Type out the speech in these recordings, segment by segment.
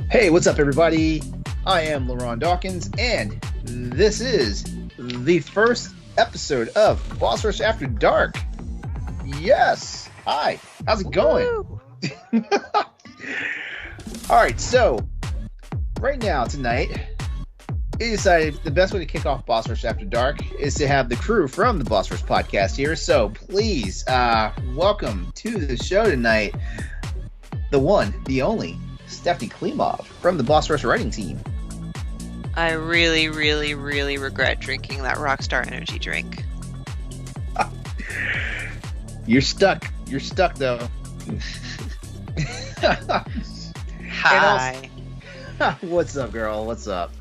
Hey, what's up, everybody? I am LaRon Dawkins, and this is the first episode of Boss Rush After Dark. Yes! Hi, how's it going? Alright, so, right now, tonight, we decided the best way to kick off Boss Rush After Dark is to have the crew from the Boss Rush podcast here. So, please, welcome to the show tonight, the one, the only, Stephanie Klimov from the Boss Rush writing team. I really, really, really regret drinking that Rockstar Energy drink. You're stuck. You're stuck, though. Hi. What's up, girl? What's up?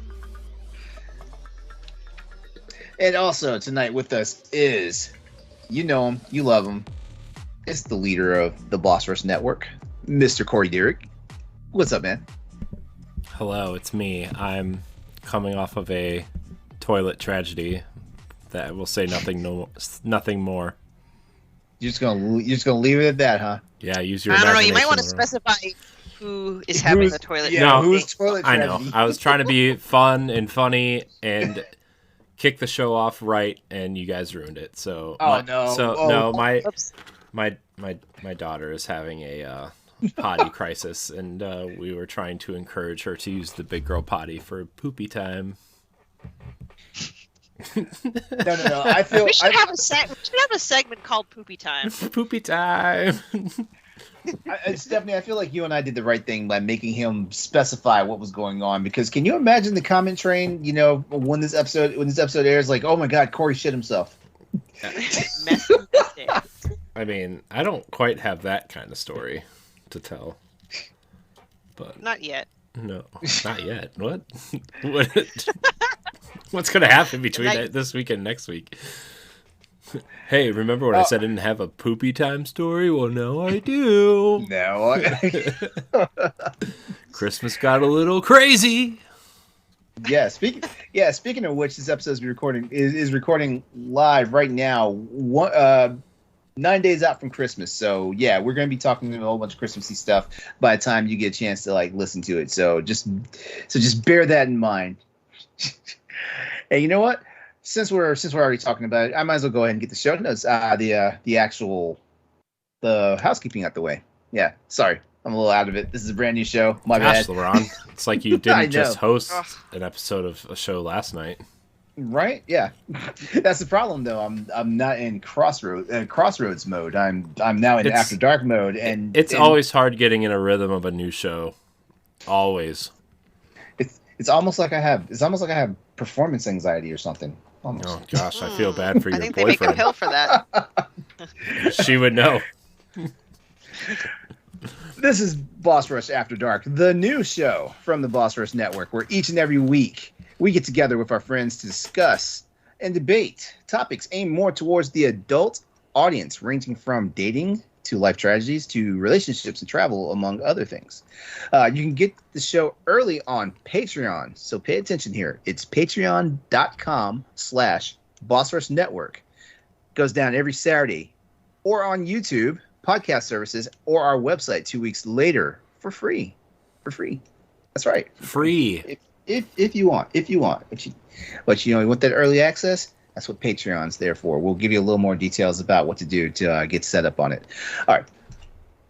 And also, tonight with us is, you know him, you love him, it's the leader of the Boss Rush Network, Mr. Corey Derrick. What's up, man? Hello, it's me. I'm coming off of a toilet tragedy that will say nothing more. You're just gonna leave it at that, huh? Yeah, use your I don't know. You imagination, might want to Laura. specify who is having the toilet. Yeah, No, who's toilet I tragedy? know. I was trying to be fun and funny and kick the show off right, and you guys ruined it. So, my daughter is having a potty crisis, and we were trying to encourage her to use the big girl potty for poopy time. No. I feel We should have a segment called Poopy Time. Poopy time. Stephanie, I feel like you and I did the right thing by making him specify what was going on, because can you imagine the comment train, when this episode airs, like, oh my god, Corey shit himself. I mean, I don't quite have that kind of story to tell. But Not yet. no, not yet. What? What's going to happen between this week and next week? Hey, remember when I said I didn't have a poopy time story? Well, now I do. No. Christmas got a little crazy. Speaking of which, this episode is recording live right now, 9 days out from Christmas. So yeah, we're going to be talking a whole bunch of Christmassy stuff by the time you get a chance to listen to it. So just bear that in mind. Hey, you know what? Since we're already talking about it, I might as well go ahead and get the show notes, the housekeeping out the way. Yeah, sorry, I'm a little out of it. This is a brand new show. My Gosh, bad. LaRon, it's like you didn't just host an episode of a show last night. Right? Yeah, that's the problem though. I'm not in crossroads mode. I'm now in After Dark mode, and it's always hard getting in a rhythm of a new show. Always. It's almost like I have performance anxiety or something. Almost. Oh gosh, I feel bad for I your think they make a boyfriend. pill for that. She would know. This is Boss Rush After Dark, the new show from the Boss Rush Network, where each and every week we get together with our friends to discuss and debate topics aimed more towards the adult audience, ranging from dating to life tragedies to relationships and travel, among other things. You can get the show early on Patreon, so pay attention here. It's patreon.com/Boss Rush Network. Goes down every Saturday, or on YouTube, podcast services, or our website 2 weeks later for free. That's right. Free. If you want. But you want that early access? That's what Patreon's there for. We'll give you a little more details about what to do to get set up on it. All right.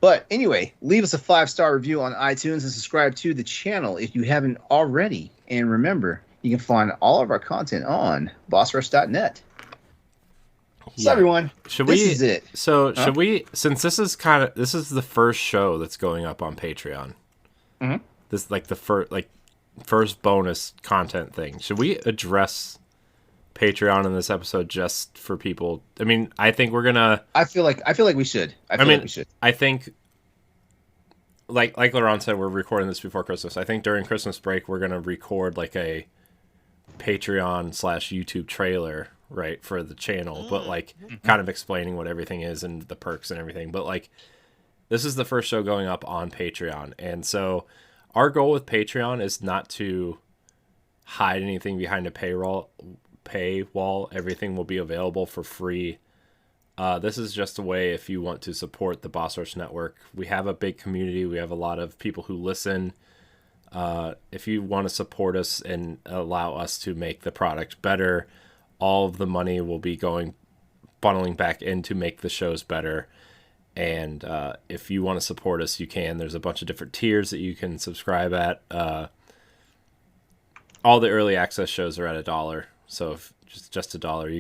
But anyway, leave us a 5-star review on iTunes and subscribe to the channel if you haven't already. And remember, you can find all of our content on bossrush.net. So everyone, this is it. So should we, since this is the first show that's going up on Patreon. Mm-hmm. This is like the first bonus content thing. Should we address Patreon in this episode just for people? I mean, I think we're gonna. I feel like we should. We should. I think, like LaRon said, we're recording this before Christmas. I think during Christmas break we're gonna record like a Patreon/YouTube trailer, right, for the channel, but kind of explaining what everything is and the perks and everything. But this is the first show going up on Patreon, and so our goal with Patreon is not to hide anything behind a paywall. Everything will be available for free. This is just a way if you want to support the Boss Rush Network. We have a big community. We have a lot of people who listen. If you want to support us and allow us to make the product better, all of the money will be funneling back in to make the shows better. And if you want to support us, you can. There's a bunch of different tiers that you can subscribe at. All the early access shows are at $1. So if just $1,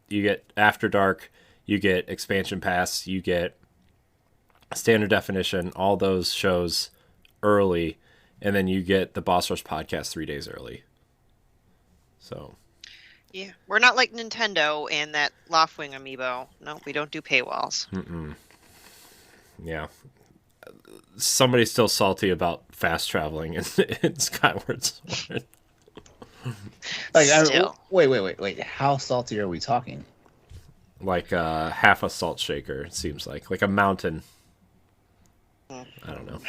you get After Dark, you get Expansion Pass, you get Standard Definition, all those shows early, and then you get the Boss Rush podcast 3 days early. So yeah, we're not like Nintendo and that Loftwing amiibo. No, we don't do paywalls. Yeah, somebody's still salty about fast traveling in Skyward Sword. Wait. How salty are we talking? Like half a salt shaker, it seems like a mountain. I don't know.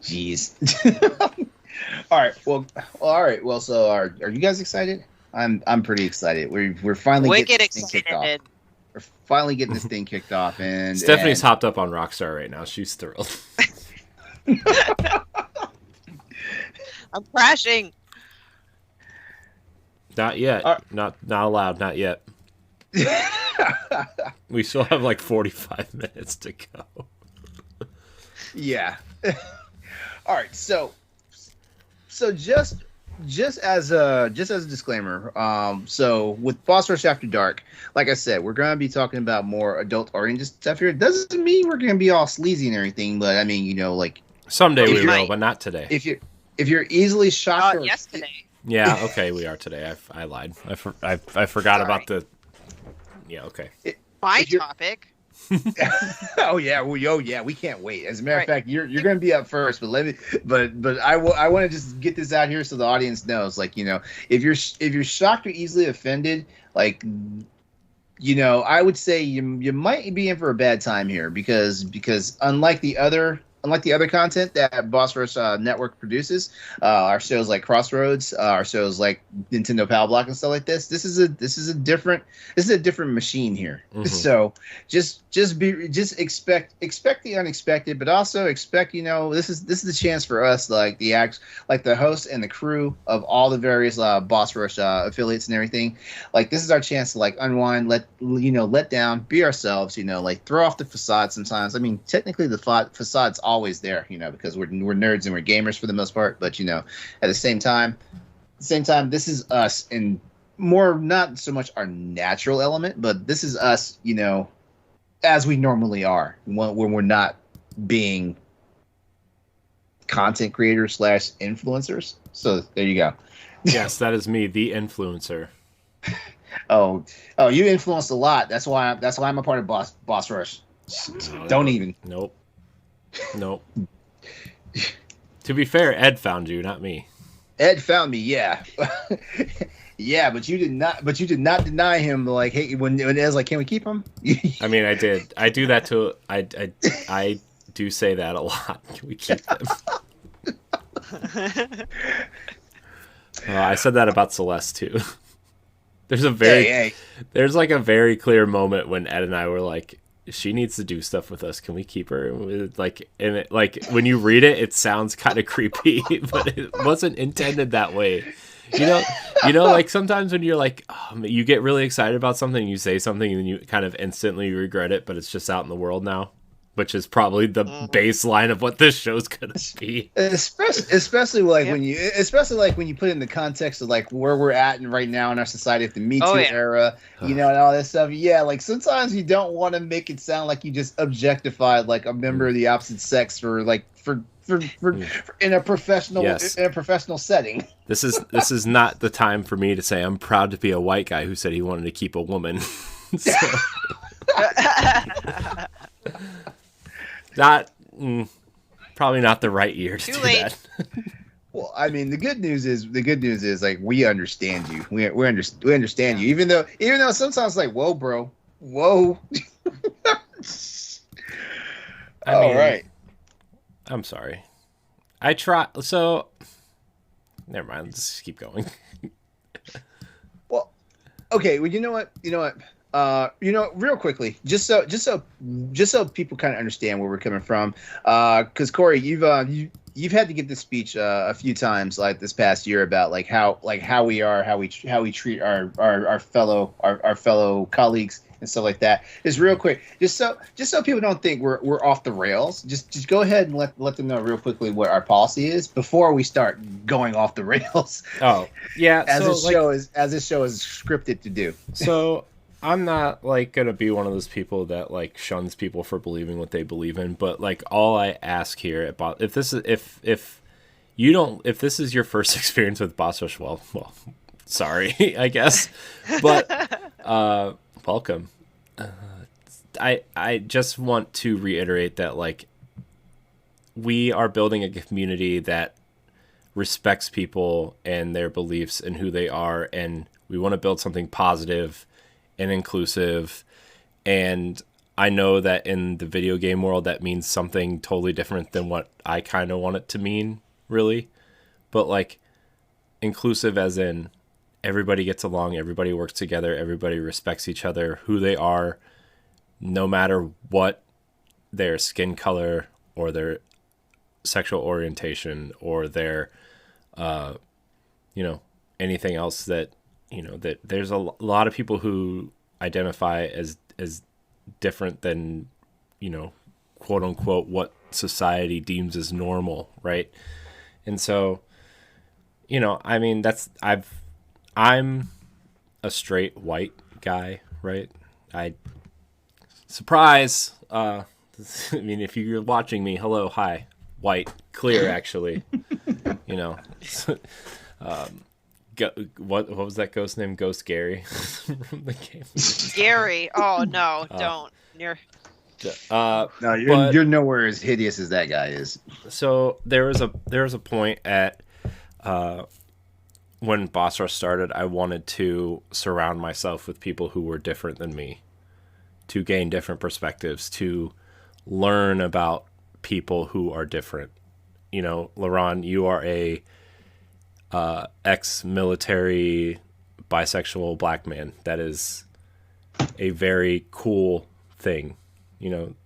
Jeez. All right. Well, so are you guys excited? I'm pretty excited. We're finally getting this thing kicked off. We're finally getting this thing kicked off, and Stephanie's hopped up on Rockstar right now. She's thrilled. I'm crashing. Not yet. Not allowed. Not yet. We still have like 45 minutes to go. Yeah. All right. So just as a disclaimer, so with Boss Rush After Dark, like I said, we're gonna be talking about more adult oriented stuff here. It doesn't mean we're gonna be all sleazy and everything, but I mean, like someday we will, but not today. If you're easily shocked, yesterday. Yeah. Okay, we are today. I lied. I forgot about the. Yeah. Okay. My topic. Oh yeah, we can't wait. As a matter of fact, you're going to be up first, but I want to just get this out here so the audience knows, like, if you're shocked or easily offended, like, I would say you might be in for a bad time here because unlike the other content that Boss Rush Network produces, our shows like Crossroads, our shows like Nintendo Power Block and stuff like this. This is a different machine here. Mm-hmm. So just expect the unexpected, but also expect this is the chance for us, like the host and the crew of all the various Boss Rush affiliates and everything. Like, this is our chance to like unwind, let down, be ourselves. Like, throw off the facade sometimes. I mean, technically the facade's always there, because we're nerds and we're gamers for the most part, but at the same time, this is us, and more not so much our natural element, but this is us, as we normally are when we're not being content creators / influencers. So there you go. Yes, that is me, the influencer. Oh, you influenced a lot. That's why I'm a part of Boss Rush. Don't even. Nope. To be fair, Ed found you, not me. Ed found me, yeah. Yeah, but you did not deny him, like, hey, when Ed's like, can we keep him? I mean, I did. I do that to I do say that a lot. Can we keep him? I said that about Celeste too. There's like a very clear moment when Ed and I were like, she needs to do stuff with us. Can we keep her? When you read it, it sounds kind of creepy, but it wasn't intended that way. Like sometimes when you're like, you get really excited about something, you say something, and then you kind of instantly regret it, but it's just out in the world now, which is probably the baseline of what this show's gonna be. Especially when you put it in the context of like where we're at and right now in our society, the Me Too era, and all that stuff. Yeah, like sometimes you don't want to make it sound like you just objectified like a member of the opposite sex for in a professional setting. This is not the time for me to say I'm proud to be a white guy who said he wanted to keep a woman. Probably not the right year to do that. Well, I mean, the good news is like we understand you. We understand you, even though sometimes like, whoa, bro, whoa. All right. I'm sorry. I try. So, never mind. Let's just keep going. Well, okay. Well, you know what? Real quickly, just so people kind of understand where we're coming from. Because Corey, you've had to give this speech a few times, like this past year, about how we treat our fellow colleagues and stuff like that. Just real quick, just so people don't think we're off the rails. Just go ahead and let them know real quickly what our policy is before we start going off the rails. Oh yeah, as this show is scripted to do. So I'm not like gonna be one of those people that like shuns people for believing what they believe in, but like all I ask here about if this is your first experience with Boss Rush, well, sorry, I guess, but welcome. I just want to reiterate that like we are building a community that respects people and their beliefs and who they are, and we want to build something positive and inclusive. And I know that in the video game world that means something totally different than what I kind of want it to mean, really. But like inclusive as in everybody gets along, everybody works together, everybody respects each other, who they are, no matter what their skin color or their sexual orientation or their anything else that that there's a lot of people who identify as different than quote unquote what society deems as normal, right? And so I mean I'm a straight white guy, right? Surprise. I mean, if you're watching me, hello, hi, white, clear, actually. What was that ghost name? Ghost Gary from the game. Gary. Oh no, don't. No, you're nowhere as hideous as that guy is. So there was a point at when Boss Rush started, I wanted to surround myself with people who were different than me, to gain different perspectives, to learn about people who are different. Laurent, you are a ex-military bisexual black man. That is a very cool thing.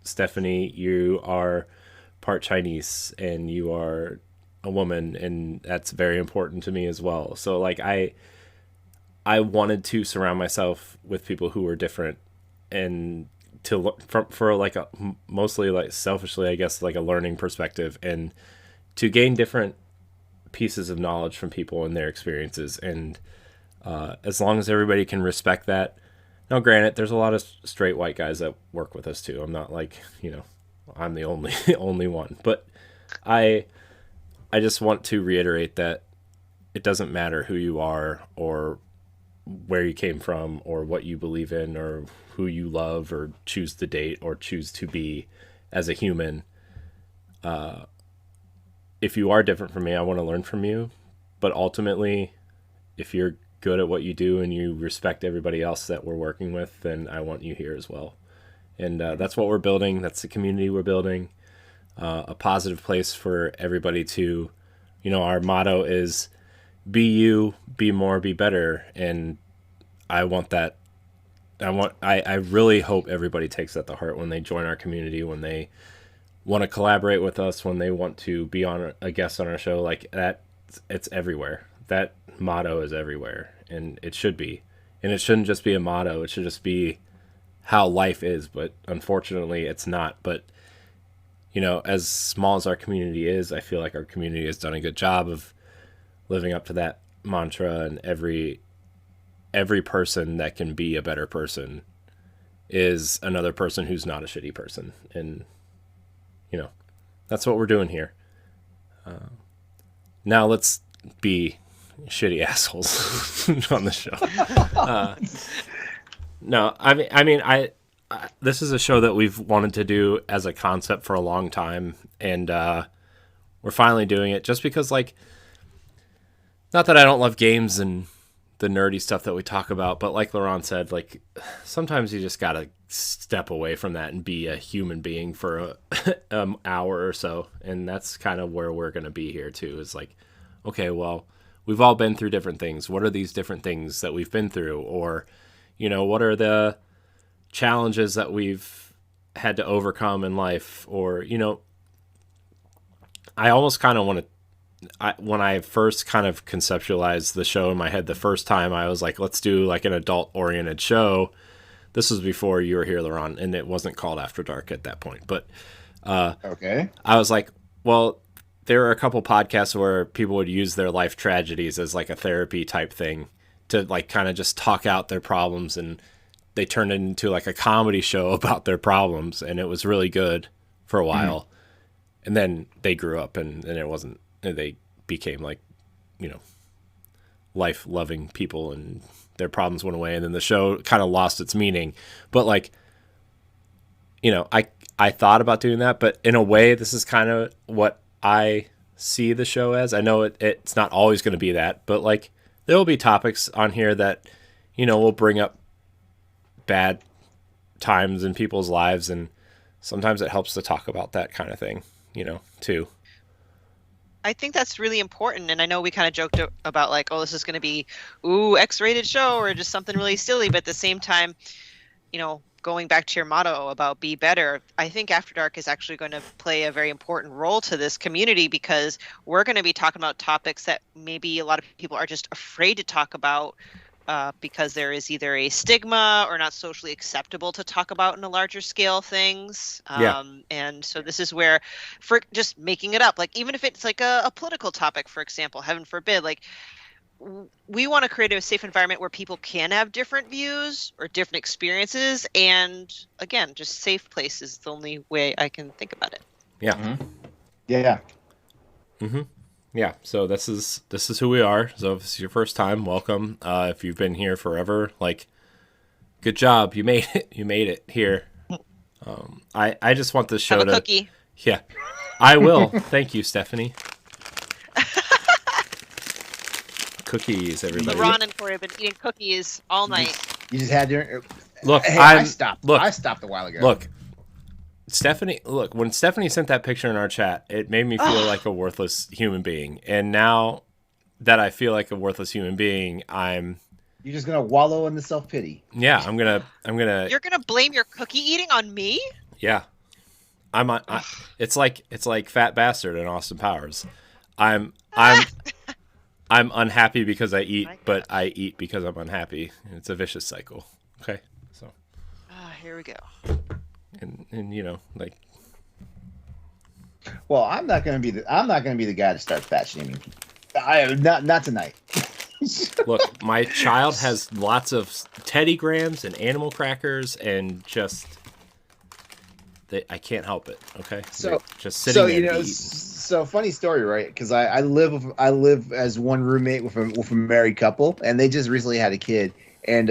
Stephanie, you are part Chinese and you are a woman, and that's very important to me as well. So like I wanted to surround myself with people who were different, and for like mostly like selfishly, I guess, like a learning perspective, and to gain different pieces of knowledge from people and their experiences. And as long as everybody can respect that. Now, granted, there's a lot of straight white guys that work with us too. I'm not like, I'm the only one, but I just want to reiterate that it doesn't matter who you are or where you came from or what you believe in or who you love or choose to date or choose to be as a human. If you are different from me, I want to learn from you. But ultimately, if you're good at what you do and you respect everybody else that we're working with, then I want you here as well. And that's what we're building. That's the community we're building. A positive place for everybody to, our motto is be you, be more, be better. And I want that. I really hope everybody takes that to heart when they join our community, when they want to collaborate with us, when they want to be on a guest on our show. Like that, it's everywhere. That motto is everywhere, and it should be. And it shouldn't just be a motto. It should just be how life is. But unfortunately, it's not. But as small as our community is, I feel like our community has done a good job of living up to that mantra. And every person that can be a better person is another person who's not a shitty person. And that's what we're doing here. Now let's be shitty assholes on the show. No, I mean, this is a show that we've wanted to do as a concept for a long time, and we're finally doing it just because, like, not that I don't love games and the nerdy stuff that we talk about, but like Laurent said, like, sometimes you just gotta step away from that and be a human being for an hour or so. And that's kind of where we're going to be here too, is like, okay, well, we've all been through different things. What are these different things that we've been through? Or, what are the challenges that we've had to overcome in life? Or, I almost kind of want to. When I first kind of conceptualized the show in my head the first time, I was like, let's do like an adult-oriented show. This was before you were here, Laurent, and it wasn't called After Dark at that point. But okay, I was like, well, there were a couple podcasts where people would use their life tragedies as like a therapy type thing to like kind of just talk out their problems, and they turned it into like a comedy show about their problems, and it was really good for a while. And then they grew up, and it wasn't. And they became like, life-loving people, and their problems went away, and then the show kind of lost its meaning. But like, I thought about doing that, but in a way, this is kind of what I see the show as. I know it's not always going to be that, but like, there will be topics on here that, will bring up bad times in people's lives, and sometimes it helps to talk about that kind of thing, too. I think that's really important, and I know we kind of joked about like, oh, this is going to be X-rated show or just something really silly, but at the same time, going back to your motto about be better, I think After Dark is actually going to play a very important role to this community, because we're going to be talking about topics that maybe a lot of people are just afraid to talk about because there is either a stigma or not socially acceptable to talk about in a larger scale things. And so this is where, for just making it up, like even if it's like a political topic, for example, heaven forbid, like we want to create a safe environment where people can have different views or different experiences. And again, just safe place is the only way I can think about it. Yeah. Mm-hmm. Yeah. Mm-hmm. Yeah, so this is who we are. So if it's your first time, welcome. If you've been here forever, like, good job, you made it. You made it here. I just want this show have a cookie. Yeah, I will. Thank you, Stephanie. Cookies, everybody. Ron and Corey have been eating cookies all night. You just had your look. Hey, I stopped a while ago. Look. When Stephanie sent that picture in our chat, it made me feel like a worthless human being. And now that I feel like a worthless human being, you're just gonna wallow in the self-pity. Yeah, I'm gonna. You're gonna blame your cookie eating on me? Yeah, it's like Fat Bastard in Austin Powers. I'm unhappy because I eat, but I eat because I'm unhappy. It's a vicious cycle. Okay, so. Here we go. And like. Well, I'm not gonna be the guy to start fat shaming. Not tonight. Look, my child has lots of Teddy Grahams and animal crackers, and just I can't help it. Okay, so just sitting there. To eat. So funny story, right? Because I live as one roommate with a married couple, and they just recently had a kid. And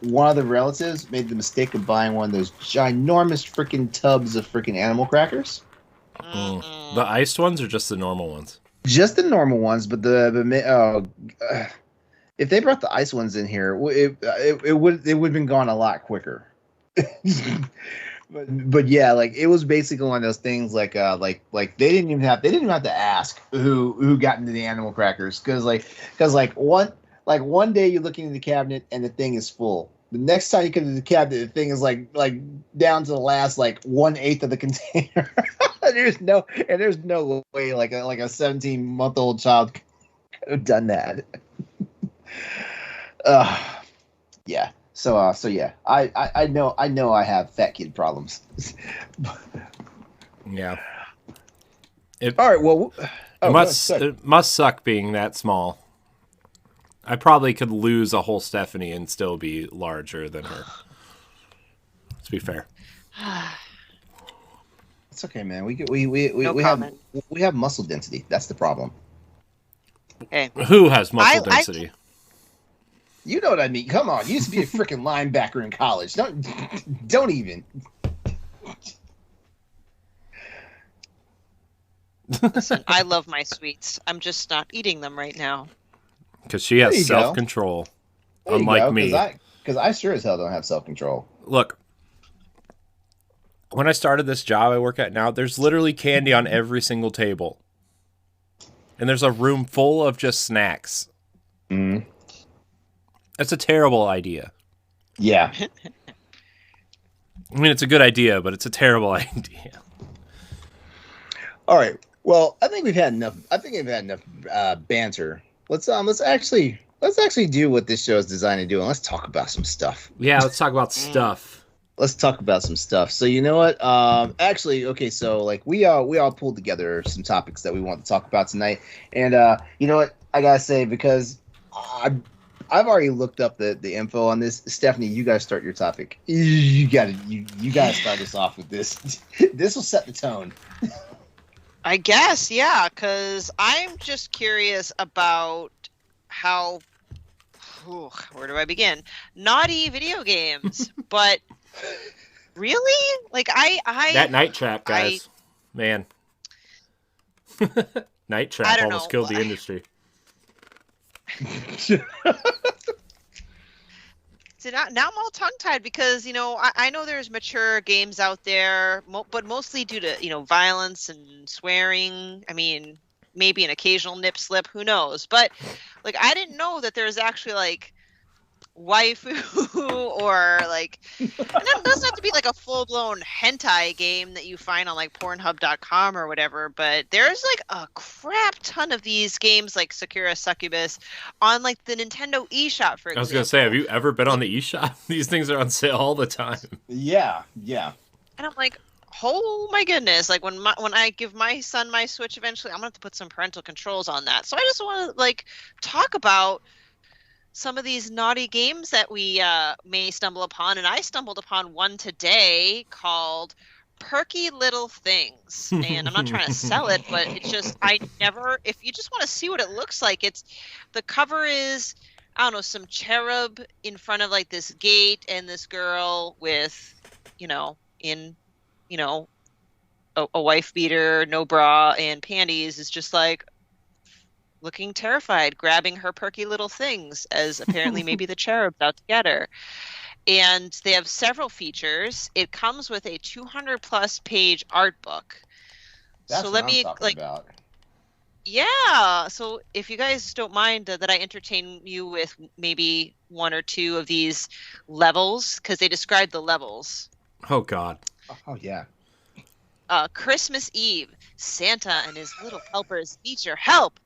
one of the relatives made the mistake of buying one of those ginormous freaking tubs of freaking animal crackers. The iced ones or just the normal ones? Just the normal ones, but if they brought the ice ones in here, it would have been gone a lot quicker. But yeah, like it was basically one of those things like they didn't even have to ask who got into the animal crackers because one day you're looking in the cabinet and the thing is full. The next time you come to the cabinet, the thing is like down to the last 1/8 of the container. there's no way like a 17-month-old child could have done that. Yeah. So yeah, I know I have fat kid problems. Yeah. All right. Well, it must suck being that small. I probably could lose a whole Stephanie and still be larger than her. Let's be fair. It's okay, man. We have muscle density. That's the problem. Okay. Who has muscle density? You know what I mean. Come on. You used to be a freaking linebacker in college. Don't even. Listen, I love my sweets. I'm just not eating them right now. Because she has self-control, unlike me. Because I sure as hell don't have self-control. Look, when I started this job I work at now, there's literally candy on every single table. And there's a room full of just snacks. Mm-hmm. That's a terrible idea. Yeah. I mean, it's a good idea, but it's a terrible idea. All right. Well, I think we've had enough. I think we've had enough banter. Let's actually do what this show is designed to do, and let's talk about some stuff. Yeah, let's talk about stuff. Let's talk about some stuff. So you know what? Actually, okay. So like we all pulled together some topics that we want to talk about tonight, and you know what? I gotta say, because I've already looked up the info on this. Stephanie, you gotta start your topic. You gotta start us off with this. This will set the tone. I guess, yeah, because I'm just curious about how. Where do I begin? Naughty video games, but really, like I that Night Trap, guys, man. Night Trap almost killed the industry. So now I'm all tongue-tied because, you know, I know there's mature games out there, but mostly due to, you know, violence and swearing. I mean, maybe an occasional nip slip, who knows? But, like, I didn't know that there's actually, like, waifu or, like, and it doesn't have to be, like, a full-blown hentai game that you find on, like, Pornhub.com or whatever, but there's, like, a crap ton of these games, like Sakura Succubus, on, like, the Nintendo eShop, for example. I was going to say, have you ever been on the eShop? These things are on sale all the time. Yeah. And I'm like, oh my goodness, like, when I give my son my Switch eventually, I'm going to have to put some parental controls on that. So I just want to, like, talk about some of these naughty games that we may stumble upon, and I stumbled upon one today called Perky Little Things. And I'm not trying to sell it, but it's just, if you just want to see what it looks like, the cover is, I don't know, some cherub in front of, like, this gate, and this girl with, a wife beater, no bra, and panties is just like looking terrified, grabbing her perky little things, as apparently maybe the cherub's out to get her. And they have several features. It comes with a 200+ page art book. That's so what let me I'm talking about. Yeah. So if you guys don't mind that I entertain you with maybe one or two of these levels, because they describe the levels. Oh God. Oh yeah. Christmas Eve, Santa and his little helpers need your help.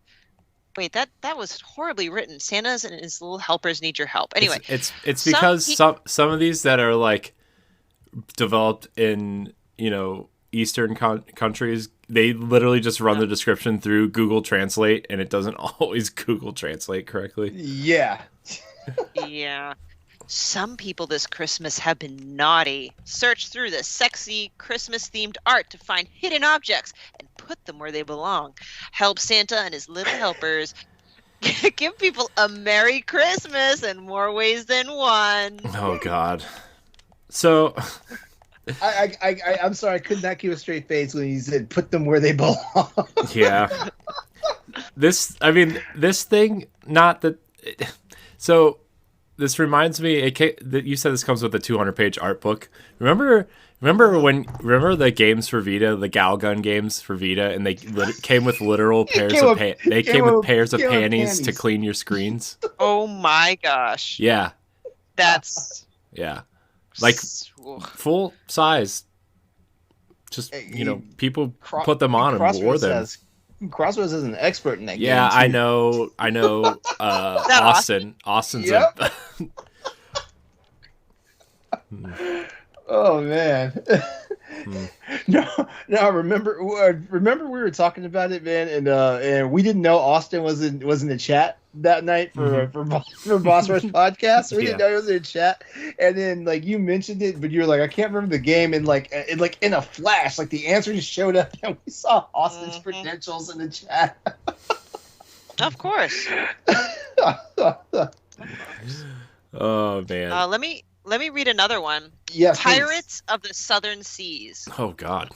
Wait, that was horribly written. Santa's and his little helpers need your help. Anyway, it's because some of these that are, like, developed in, Eastern countries, they literally just run the description through Google Translate, and it doesn't always Google Translate correctly. Yeah. Yeah. Some people this Christmas have been naughty. Search through the sexy Christmas-themed art to find hidden objects and put them where they belong. Help Santa and his little helpers give people a Merry Christmas in more ways than one. Oh, God. So... I'm sorry, I could not keep a straight face when you said put them where they belong. Yeah. This thing, not that... So... This reminds me that you said this comes with a 200-page art book. Remember the games for Vita, the Galgun games for Vita, and they came with literal pairs of panties to clean your screens. Oh my gosh! Yeah, that's like full size. Just people put them on and wore them. Crossroads is an expert in that game. Yeah, I know. Austin's yep. Oh man. No. Remember we were talking about it, man, and we didn't know Austin was in the chat that night for Boss Rush podcast. So we didn't know he was in the chat, and then like you mentioned it, but you were like, I can't remember the game, and like in a flash, like the answer just showed up, and we saw Austin's credentials in the chat. Of course. Oh man. Let me read another one. Yes, Pirates of the Southern Seas. Oh God.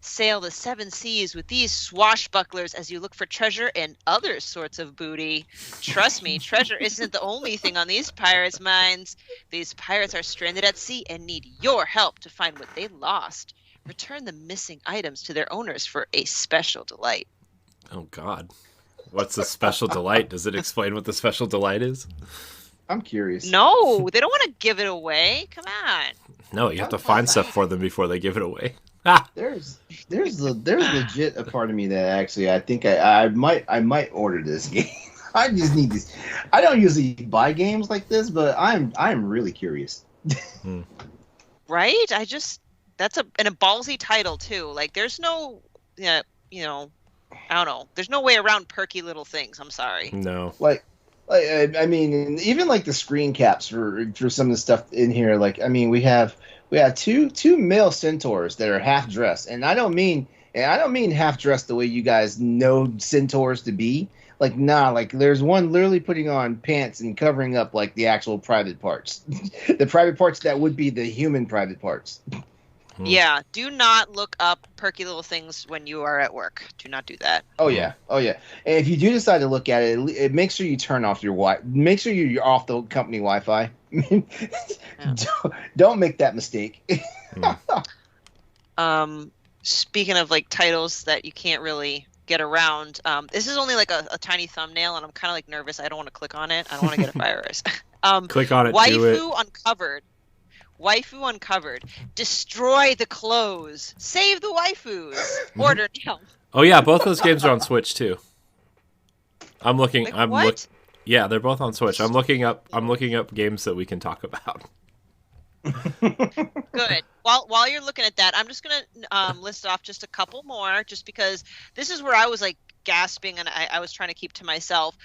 Sail the 7 seas with these swashbucklers as you look for treasure and other sorts of booty. Trust me, treasure isn't the only thing on these pirates' minds. These pirates are stranded at sea and need your help to find what they lost. Return the missing items to their owners for a special delight. Oh God. What's the special delight? Does it explain what the special delight is? I'm curious. No, they don't want to give it away. Come on. No, you have to find stuff for them before they give it away. There's legit a part of me that actually I think I might order this game. I just need this. I don't usually buy games like this, but I'm really curious. Right? That's a ballsy title too. Like there's no I don't know. There's no way around perky little things. I'm sorry. No. Like I mean, even like the screen caps for some of the stuff in here. Like I mean, we have two male centaurs that are half dressed, and I don't mean half dressed the way you guys know centaurs to be. Like like there's one literally putting on pants and covering up like the actual private parts, the private parts that would be the human private parts. Yeah, do not look up perky little things when you are at work. Do not do that. Oh yeah. And if you do decide to look at it, make sure you turn off your Make sure you're off the company Wi-Fi. Don't make that mistake. Speaking of like titles that you can't really get around, this is only like a tiny thumbnail, and I'm kind of like nervous. I don't want to click on it. I don't want to get a virus. Click on it. Waifu do it. Uncovered. Waifu Uncovered. Destroy the clothes. Save the waifus. Order now. Oh yeah, both those games are on Switch too. I'm looking. What? Yeah, they're both on Switch. I'm looking up games that we can talk about. Good. While you're looking at that, I'm just gonna list off just a couple more, just because this is where I was like gasping and I was trying to keep to myself.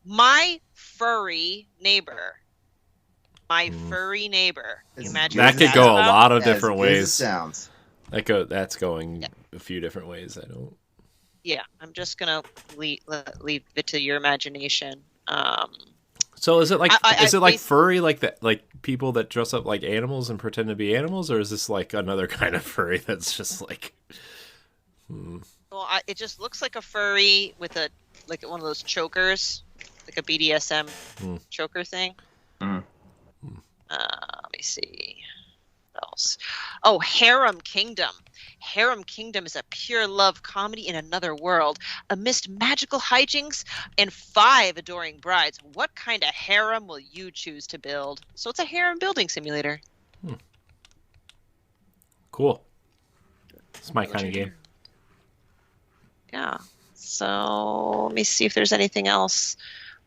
My furry neighbor. You imagine that could go a lot of different ways. Sounds. That's going a few different ways. I don't. Yeah, I'm just gonna leave it to your imagination. So is it like furry, like that, like people that dress up like animals and pretend to be animals, or is this like another kind of furry that's just like? Well, it just looks like a furry with like one of those chokers, like a BDSM choker thing. Let me see. What else? Oh, Harem Kingdom. Harem Kingdom is a pure love comedy in another world. Amidst magical hijinks and 5 adoring brides, what kind of harem will you choose to build? So it's a harem building simulator. Cool. It's my kind of game. Yeah. So let me see if there's anything else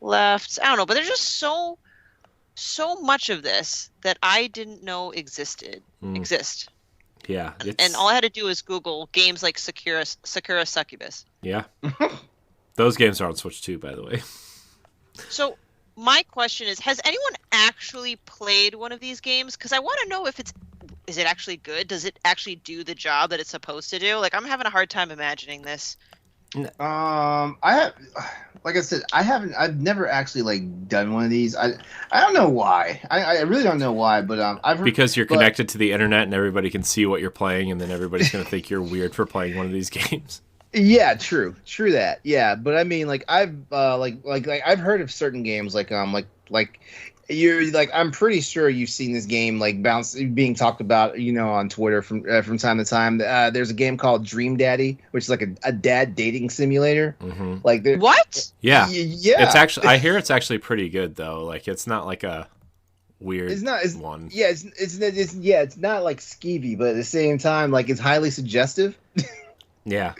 left. I don't know, but there's just so much of this that I didn't know exist. Yeah. And all I had to do was Google games like Sakura Succubus. Yeah. Those games are on Switch too, by the way. So my question is, has anyone actually played one of these games? Because I want to know if is it actually good? Does it actually do the job that it's supposed to do? Like, I'm having a hard time imagining this. I have, like I said, I've never actually like done one of these. I don't know why. I really don't know why, but I've heard, because you're connected to the internet and everybody can see what you're playing, and then everybody's gonna think you're weird for playing one of these games. Yeah, true that. Yeah, but I mean, like I've I've heard of certain games like you're like, I'm pretty sure you've seen this game like being talked about, on Twitter from time to time. There's a game called Dream Daddy, which is like a dad dating simulator. Mm-hmm. Like what? Yeah, yeah. It's actually, I hear it's actually pretty good though. Like it's not like a weird one. Yeah, it's not like skeevy, but at the same time, like it's highly suggestive. Yeah.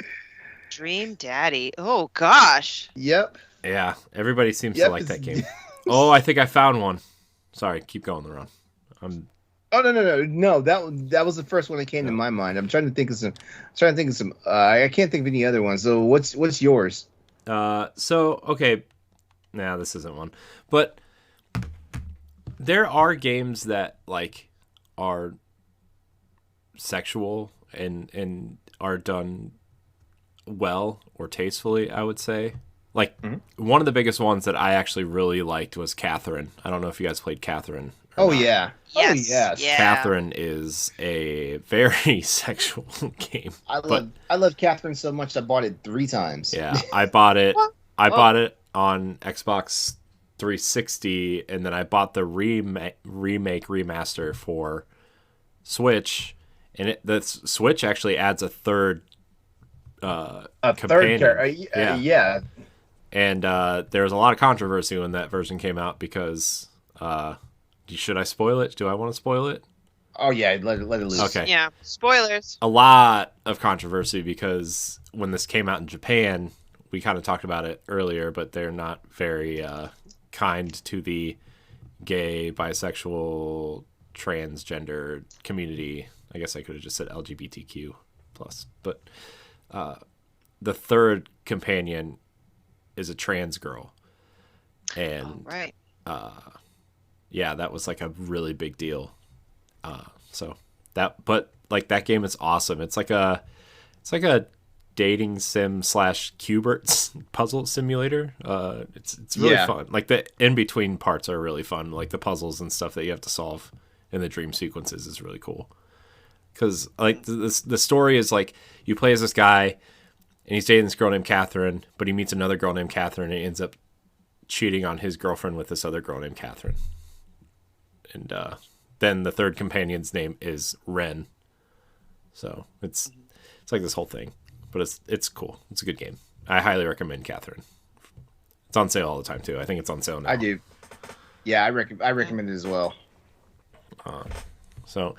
Dream Daddy. Oh gosh. Yep. Yeah, everybody seems to like that game. Oh, I think I found one. Sorry, keep going, Ron. Oh no! That was the first one that came to my mind. I'm trying to think of some. I can't think of any other ones. So what's yours? Okay, this isn't one, but there are games that like are sexual and are done well or tastefully, I would say. Like, one of the biggest ones that I actually really liked was Catherine. I don't know if you guys played Catherine. Oh, yeah. Yes. Oh, yes. Yeah. Catherine is a very sexual game. I love Catherine so much I bought it 3 times. Yeah, I bought it. I bought it on Xbox 360, and then I bought the remaster for Switch. And the Switch actually adds a third companion. Yeah. And there was a lot of controversy when that version came out because should I spoil it? Do I want to spoil it? Oh yeah, let it loose. Okay. Yeah. Spoilers. A lot of controversy because when this came out in Japan, we kind of talked about it earlier, but they're not very kind to the gay, bisexual, transgender community. I guess I could have just said LGBTQ plus, but the third companion is a trans girl, and Right. yeah, that was like a really big deal. So that, but like that game is awesome. It's like a dating sim slash Q*bert puzzle simulator. It's really fun. Like the in between parts are really fun. Like the puzzles and stuff that you have to solve in the dream sequences is really cool. Because like the story is like you play as this guy and he's dating this girl named Catherine, but he meets another girl named Catherine and he ends up cheating on his girlfriend with this other girl named Catherine. And then the third companion's name is Ren. So it's like this whole thing, but it's cool. It's a good game. I highly recommend Catherine. It's on sale all the time too. I think it's on sale now. I do. Yeah, I recommend it as well. So,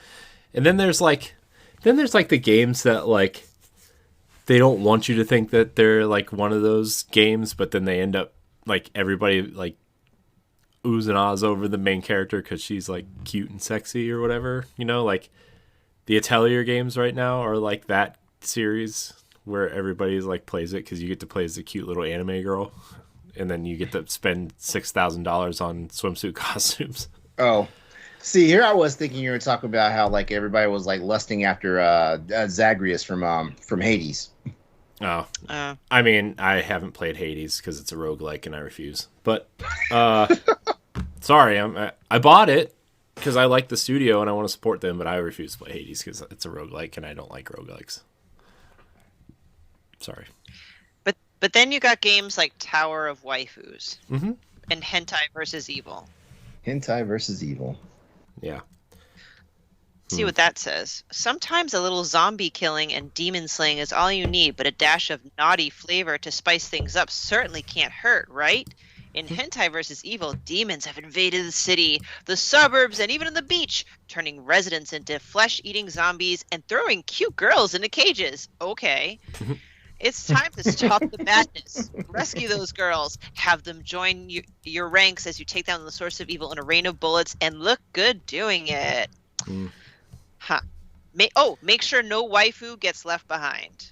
and then there's like the games that like they don't want you to think that they're like one of those games, but then they end up like everybody like oohs and ahs over the main character because she's like cute and sexy or whatever. You know, like the Atelier games right now are like that series where everybody's like plays it because you get to play as a cute little anime girl, and then you get to spend $6,000 on swimsuit costumes. Oh, see, here I was thinking you were talking about how like everybody was like lusting after Zagreus from Hades. Oh, I mean, I haven't played Hades because it's a roguelike and I refuse. But sorry, I bought it because I like the studio and I want to support them, but I refuse to play Hades because it's a roguelike and I don't like roguelikes. Sorry. But then you got games like Tower of Waifus Mm-hmm. and Hentai versus Evil. Hentai versus Evil. Yeah. See what that says. Sometimes a little zombie killing and demon slaying is all you need, but a dash of naughty flavor to spice things up certainly can't hurt, right? In Hentai vs. Evil, demons have invaded the city, the suburbs, and even on the beach, turning residents into flesh-eating zombies and throwing cute girls into cages. Okay. It's time to stop the madness. Rescue those girls. Have them join your ranks as you take down the source of evil in a rain of bullets and look good doing it. Huh. Make sure no waifu gets left behind.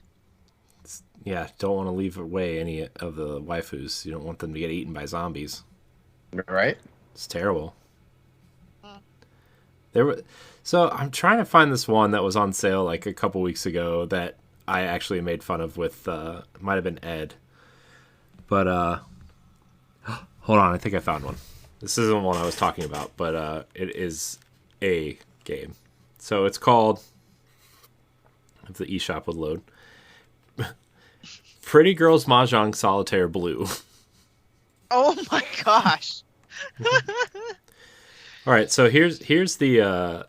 Yeah, don't want to leave away any of the waifus. You don't want them to get eaten by zombies. Right? It's terrible. So I'm trying to find this one that was on sale like a couple weeks ago that I actually made fun of with might have been Ed. But hold on, I think I found one. This isn't one I was talking about, but it is a game. So it's called, if the eShop would load, Pretty Girls Mahjong Solitaire Blue. Oh my gosh. All right, so here's the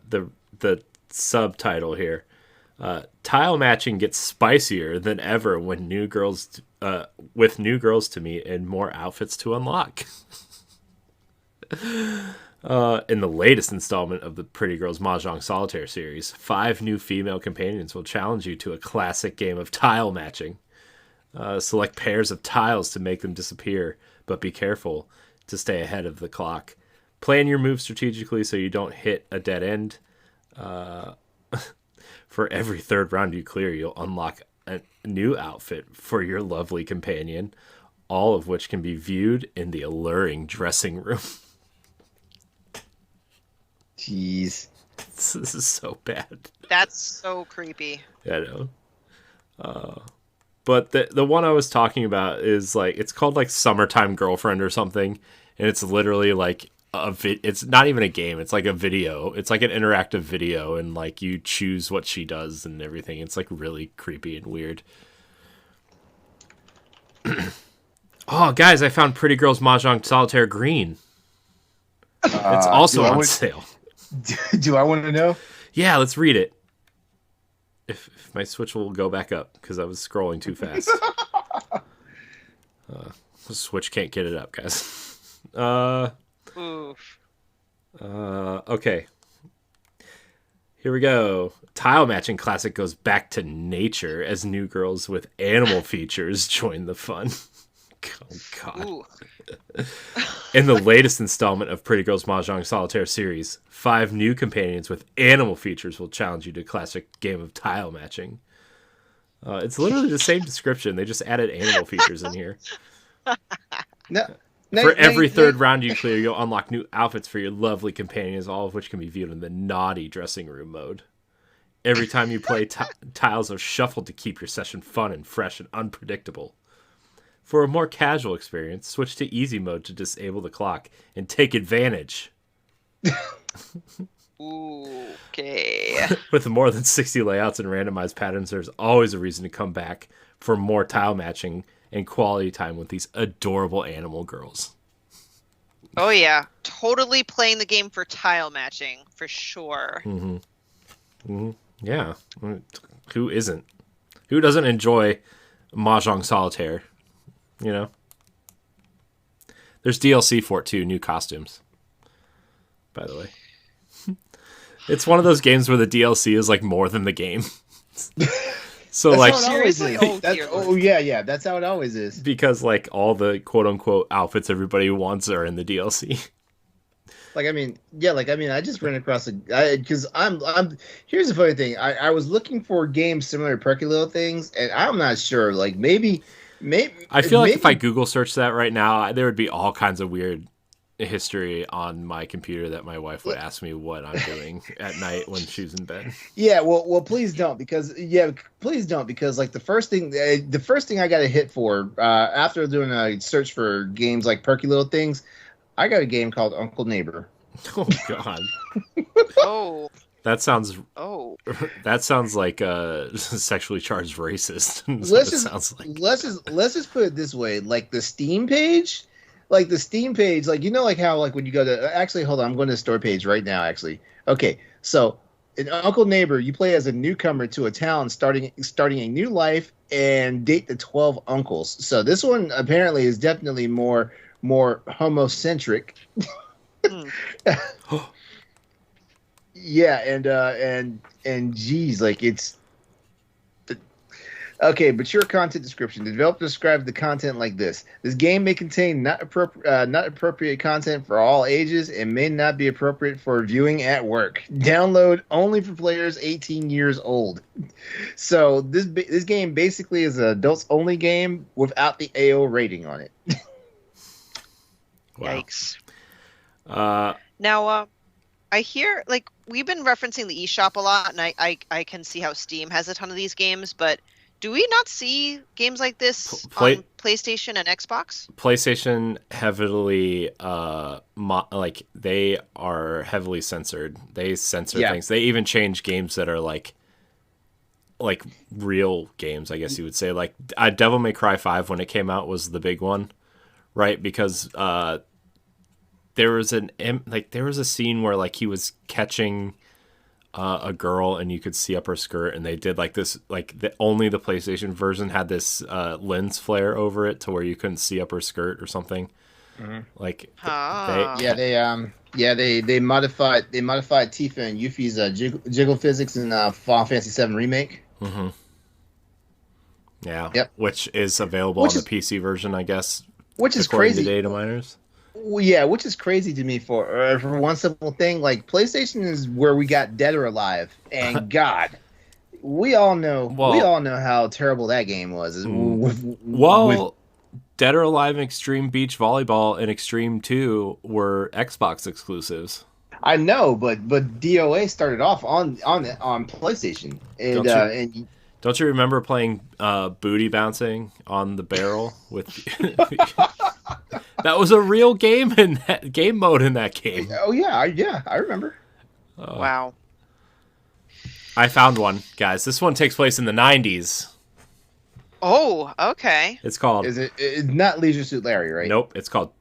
subtitle here. Tile matching gets spicier than ever when with new girls to meet and more outfits to unlock. In the latest installment of the Pretty Girls Mahjong Solitaire series, 5 new female companions will challenge you to a classic game of tile matching. Select pairs of tiles to make them disappear, but be careful to stay ahead of the clock. Plan your moves strategically so you don't hit a dead end. For every third round you clear, you'll unlock a new outfit for your lovely companion, all of which can be viewed in the alluring dressing room. Jeez. This is so bad. That's so creepy. I know. But the one I was talking about is like, it's called like Summertime Girlfriend or something. And it's literally like it's not even a game. It's like a video. It's like an interactive video. And like you choose what she does and everything. It's like really creepy and weird. Oh, guys, I found Pretty Girls Mahjong Solitaire Green. It's also on sale. Do I want to know? Yeah, let's read it. If my Switch will go back up because I was scrolling too fast. The Switch can't get it up, guys. Oof. Okay. Here we go. Tile matching classic goes back to nature as new girls with animal features join the fun. Oh, God. Ooh. In the latest installment of Pretty Girls Mahjong Solitaire series, 5 new companions with animal features will challenge you to a classic game of tile matching. It's literally the same description. They just added animal features in here. No. For every third round you clear, you'll unlock new outfits for your lovely companions, all of which can be viewed in the naughty dressing room mode. Every time you play, tiles are shuffled to keep your session fun and fresh and unpredictable. For a more casual experience, switch to easy mode to disable the clock and take advantage. Ooh, okay. With more than 60 layouts and randomized patterns, there's always a reason to come back for more tile matching and quality time with these adorable animal girls. Oh yeah, totally playing the game for tile matching for sure. Mm-hmm. Mm-hmm. Yeah, who isn't? Who doesn't enjoy Mahjong Solitaire? You know, there's DLC for it too, new costumes. By the way, it's one of those games where the DLC is like more than the game. So that's like seriously, yeah, that's how it always is. Because like all the quote unquote outfits everybody wants are in the DLC. I just ran across because I'm here's the funny thing. I was looking for games similar to Perky Little Things, and I'm not sure. Like maybe I feel like if I Google search that right now, there would be all kinds of weird history on my computer that my wife would ask me what I'm doing at night when she's in bed. Yeah, well, please don't because like the first thing I got a hit for after doing a search for games like Perky Little Things, I got a game called Uncle Neighbor. Oh God. Oh. That sounds like sexually charged racist. Let's just put it this way: like the Steam page, like you know, like how like when you go to actually hold on, I'm going to the store page right now. Actually, okay, so in Uncle Neighbor, you play as a newcomer to a town, starting a new life, and date the 12 uncles. So this one apparently is definitely more homocentric. Yeah, and geez, like it's okay. Mature content description. The developer described the content like this: this game may contain not appropriate content for all ages and may not be appropriate for viewing at work. Download only for players 18 years old. So this game basically is an adults only game without the AO rating on it. Wow. Yikes. Now, I hear, like, we've been referencing the eShop a lot, and I can see how Steam has a ton of these games, but do we not see games like this on PlayStation and Xbox? PlayStation heavily, they are heavily censored. They censor things. They even change games that are like real games, I guess you would say. Like, Devil May Cry 5, when it came out, was the big one, right? Because, there was a scene where like he was catching a girl and you could see up her skirt, and they did like this, like only the PlayStation version had this lens flare over it to where you couldn't see up her skirt or something. Mm-hmm. Like they modified Tifa and Yuffie's jiggle physics in Final Fantasy VII Remake. Mm-hmm. Yeah. Yep. Which is available on the PC version, I guess. Which is crazy. To data miners. Well, yeah, which is crazy to me for one simple thing. Like PlayStation is where we got Dead or Alive, and God, we all know how terrible that game was. Dead or Alive, Extreme Beach Volleyball, and Extreme 2 were Xbox exclusives. I know, but DOA started off on PlayStation, and don't you remember playing booty bouncing on the barrel with? That was a real game in that game mode in that game. Oh yeah, I remember. Wow. I found one, guys. This one takes place in the 90s. Oh, okay. It's called. It's not Leisure Suit Larry, right? Nope. It's called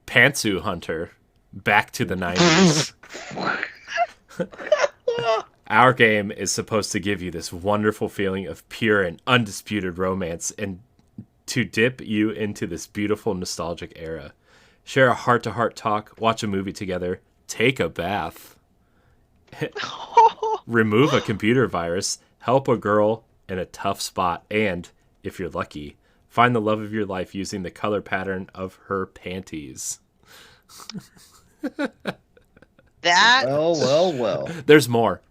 Pantsu Hunter. Back to the 90s. Our game is supposed to give you this wonderful feeling of pure and undisputed romance and to dip you into this beautiful nostalgic era. Share a heart-to-heart talk, watch a movie together, take a bath. remove a computer virus, help a girl in a tough spot, and, if you're lucky, find the love of your life using the color pattern of her panties. That Well. There's more.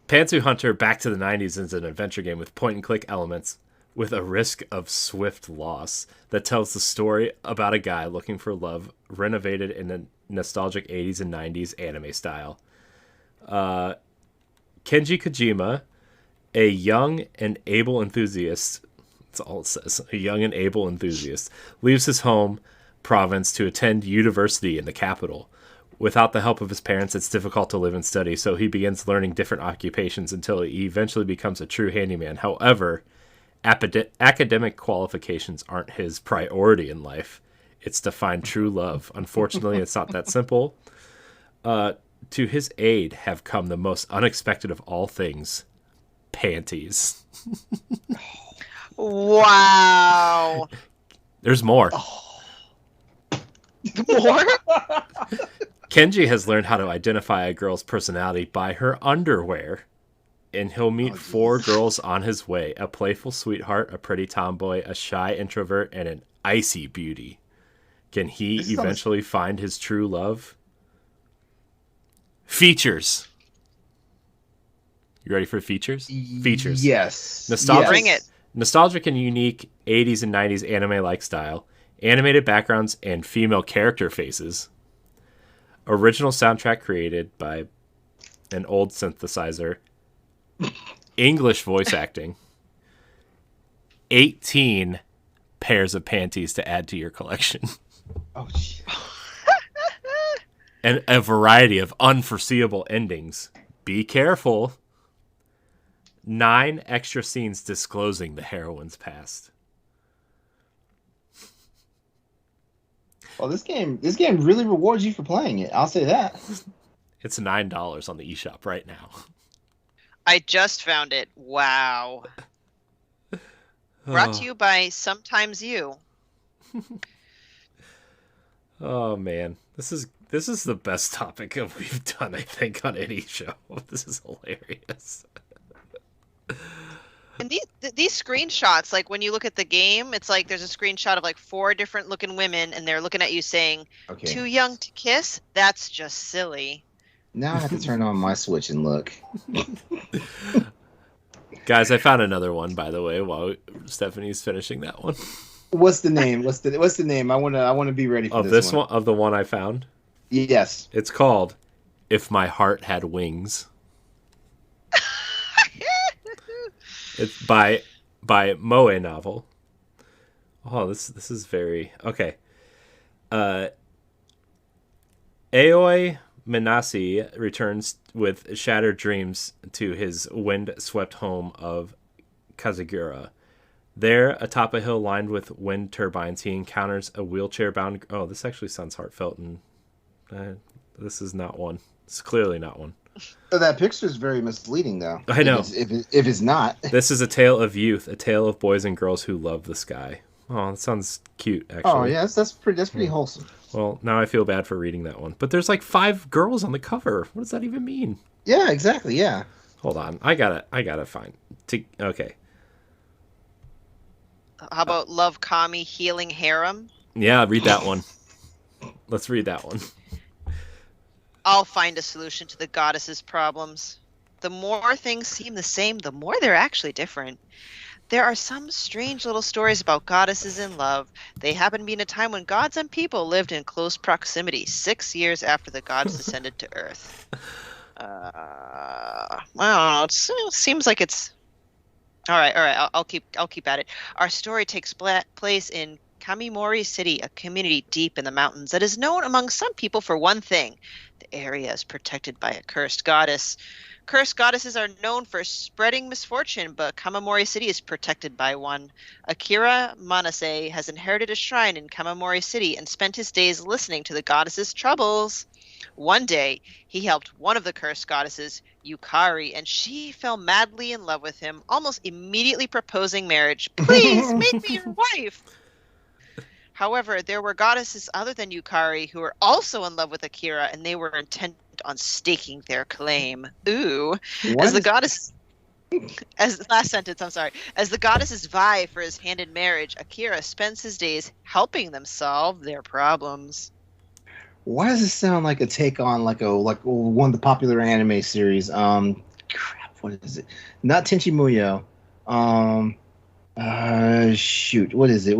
Pantsu Hunter Back to the 90s is an adventure game with point-and-click elements with a risk of swift loss that tells the story about a guy looking for love renovated in a nostalgic 80s and 90s anime style. Kenji Kojima, a young and able enthusiast, that's all it says, a young and able enthusiast, leaves his home province to attend university in the capital. Without the help of his parents, it's difficult to live and study, so he begins learning different occupations until he eventually becomes a true handyman. However, academic qualifications aren't his priority in life. It's to find true love. Unfortunately, it's not that simple. To his aid have come the most unexpected of all things, panties. wow. There's more. More? Kenji has learned how to identify a girl's personality by her underwear. And he'll meet 4 girls on his way. A playful sweetheart, a pretty tomboy, a shy introvert, and an icy beauty. Can he eventually find his true love? Features. You ready for features? Features. Yes. Bring it. Nostalgic and unique 80s and 90s anime-like style. Animated backgrounds and female character faces. Original soundtrack created by an old synthesizer. English voice acting. 18 pairs of panties to add to your collection. Oh, shit. And a variety of unforeseeable endings. Be careful. 9 extra scenes disclosing the heroine's past. Well, this game really rewards you for playing it. I'll say that. It's $9 on the eShop right now. I just found it. Wow. Brought to you by Sometimes You. Oh man, this is the best topic we've done, I think, on any show. This is hilarious. And these screenshots, like when you look at the game, it's like there's a screenshot of like 4 different looking women, and they're looking at you saying, "Too young to kiss." That's just silly. Now I have to turn on my Switch and look. Guys, I found another one, by the way, while Stephanie's finishing that one. What's the name? What's the name? I wanna be ready for this one. Of the one I found. Yes. It's called "If My Heart Had Wings." It's by Moe novel. Oh, this is very okay. Aoi Minasi returns with shattered dreams to his wind-swept home of Kazagura. There, atop a hill lined with wind turbines, he encounters a wheelchair-bound... Oh, this actually sounds heartfelt, and this is not one. It's clearly not one. So that picture is very misleading, though. I know. If it's not. This is a tale of youth, a tale of boys and girls who love the sky. Oh, that sounds cute, actually. Oh, yeah, that's pretty wholesome. Well, now I feel bad for reading that one. But there's like 5 girls on the cover. What does that even mean? Yeah, exactly, yeah. Hold on. I gotta find... Okay. How about Love Kami Healing Harem? Yeah, read that one. Let's read that one. I'll find a solution to the goddess's problems. The more things seem the same, the more they're actually different. There are some strange little stories about goddesses in love. They happen to be in a time when gods and people lived in close proximity, 6 years after the gods descended to Earth. Well, it seems like it's... All right. I'll keep at it. Our story takes place in Kamimori City, a community deep in the mountains that is known among some people for one thing. The area is protected by a cursed goddess. Cursed goddesses are known for spreading misfortune, but Kamimori City is protected by one. Akira Manase has inherited a shrine in Kamimori City and spent his days listening to the goddess's troubles. One day, he helped one of the cursed goddesses, Yukari, and she fell madly in love with him, almost immediately proposing marriage. Please, make me your wife! However, there were goddesses other than Yukari who were also in love with Akira, and they were intent on staking their claim. Ooh. As the goddess... last sentence, I'm sorry. As the goddesses vie for his hand in marriage, Akira spends his days helping them solve their problems. Why does it sound like a take on like one of the popular anime series? Crap, what is it? Not Tenchi Muyo. Shoot, what is it?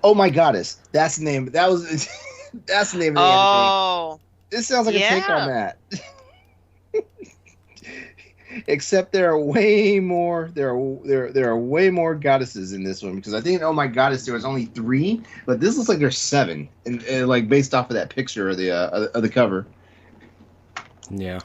Oh My Goddess. That's the name. That was that's the name of the anime. This sounds like a take on that. Except there are way more. There are way more goddesses in this one, because I think in Oh My Goddess there was only 3, but this looks like there's 7, and like based off of that picture of the cover. Yeah,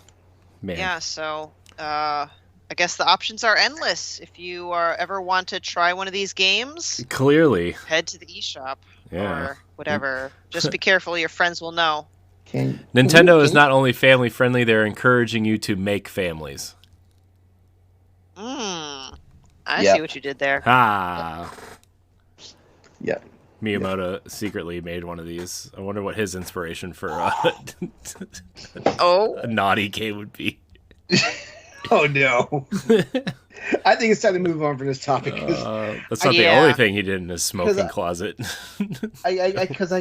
man. Yeah. So I guess the options are endless. If you ever want to try one of these games, clearly head to the eShop or whatever. Just be careful; your friends will know. Nintendo is not only family friendly; they're encouraging you to make families. I see what you did there. Yeah. Miyamoto secretly made one of these. I wonder what his inspiration for a naughty game would be. Oh no. I think it's time to move on from this topic. That's not the only thing he did in his smoking closet. Because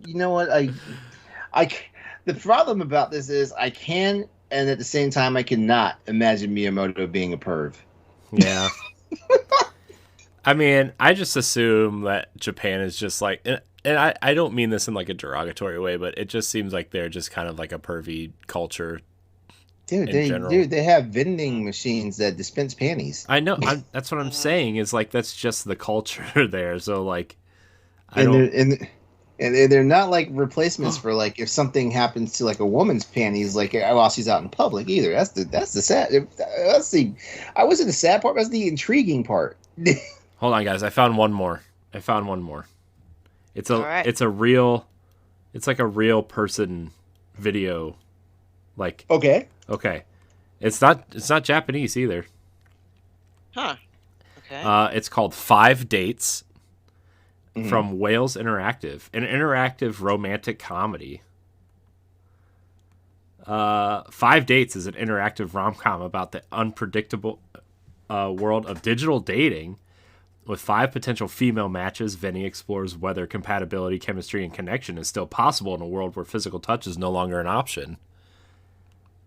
you know what, the problem about this is I can, and at the same time I cannot imagine Miyamoto being a perv. Yeah. I mean, I just assume that Japan is just like, and I don't mean this in like a derogatory way, but it just seems like they're just kind of like a pervy culture. Dude, they have vending machines that dispense panties. I know. That's what I'm saying. Is like that's just the culture there. So like, and they're not like replacements for like if something happens to like a woman's panties like while she's out in public either. That's the sad. I wasn't the sad part. That's the intriguing part. Hold on, guys. I found one more. It's a real person video. Like okay. It's not Japanese either. Huh. Okay. It's called 5 Dates from Wales Interactive, an interactive romantic comedy. 5 Dates is an interactive rom-com about the unpredictable world of digital dating. With 5 potential female matches, Vinny explores whether compatibility, chemistry, and connection is still possible in a world where physical touch is no longer an option.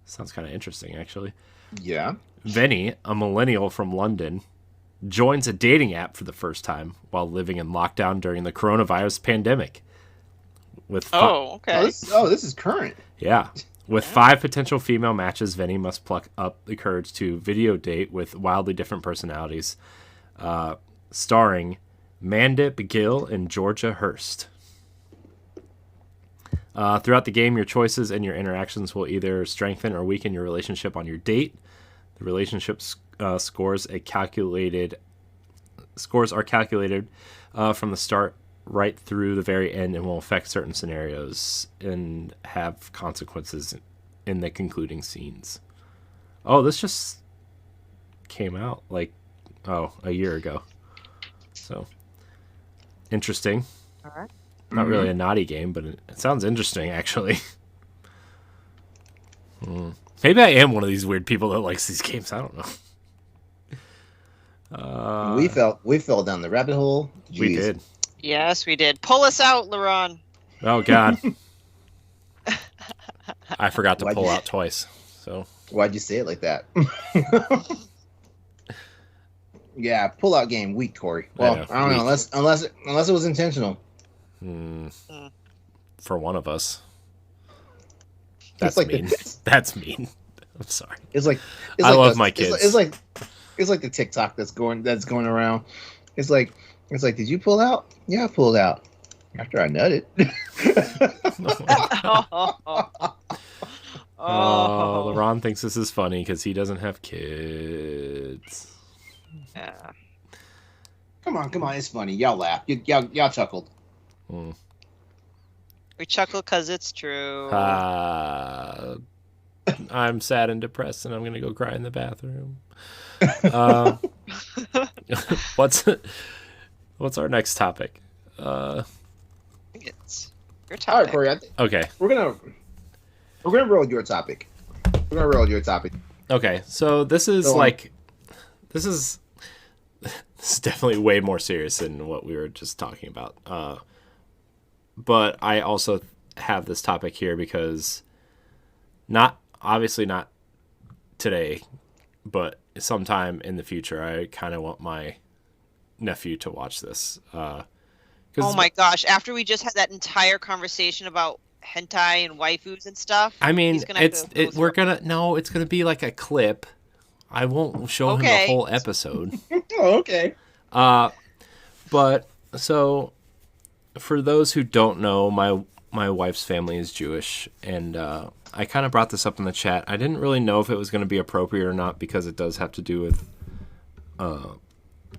Sounds kind of interesting, actually. Yeah. Vinny, a millennial from London, joins a dating app for the first time while living in lockdown during the coronavirus pandemic. This is current. Yeah. With 5 potential female matches, Vinny must pluck up the courage to video date with wildly different personalities. Starring Mandip Gill and Georgia Hurst. Throughout the game, your choices and your interactions will either strengthen or weaken your relationship on your date. The relationship scores are calculated from the start right through the very end and will affect certain scenarios and have consequences in the concluding scenes. Oh, this just came out a year ago. So, interesting. All right. Not really a naughty game, but it sounds interesting, actually. Maybe I am one of these weird people that likes these games. I don't know. We fell down the rabbit hole. Jeez. We did. Yes, we did. Pull us out, LeRon. Oh, God. I forgot to pull out twice. So why'd you say it like that? Yeah, pull out game weak, Corey. Well, I don't know, unless it was intentional. For one of us. That's like mean. That's mean. I'm sorry. I love my kids. It's like the TikTok that's going around. It's like, did you pull out? Yeah, I pulled out. After I nutted. LeRon thinks this is funny because he doesn't have kids. Yeah. Come on, it's funny. Y'all laugh. Y'all chuckled. We chuckle because it's true. I'm sad and depressed, and I'm gonna go cry in the bathroom. What's our next topic? It's your All right, topic. Corey. Okay. We're gonna roll your topic. We're gonna roll your topic. Okay. So this is Go on. this is definitely way more serious than what we were just talking about. But I also have this topic here because obviously not today, but sometime in the future, I kind of want my nephew to watch this. Oh my gosh! After we just had that entire conversation about hentai and waifus and stuff, I mean, he's gonna have to go it's gonna be like a clip. I won't show him the Okay. whole episode. Oh, okay. But so for those who don't know, my wife's family is Jewish, and I kind of brought this up in the chat. I didn't really know if it was going to be appropriate or not because it does have to do with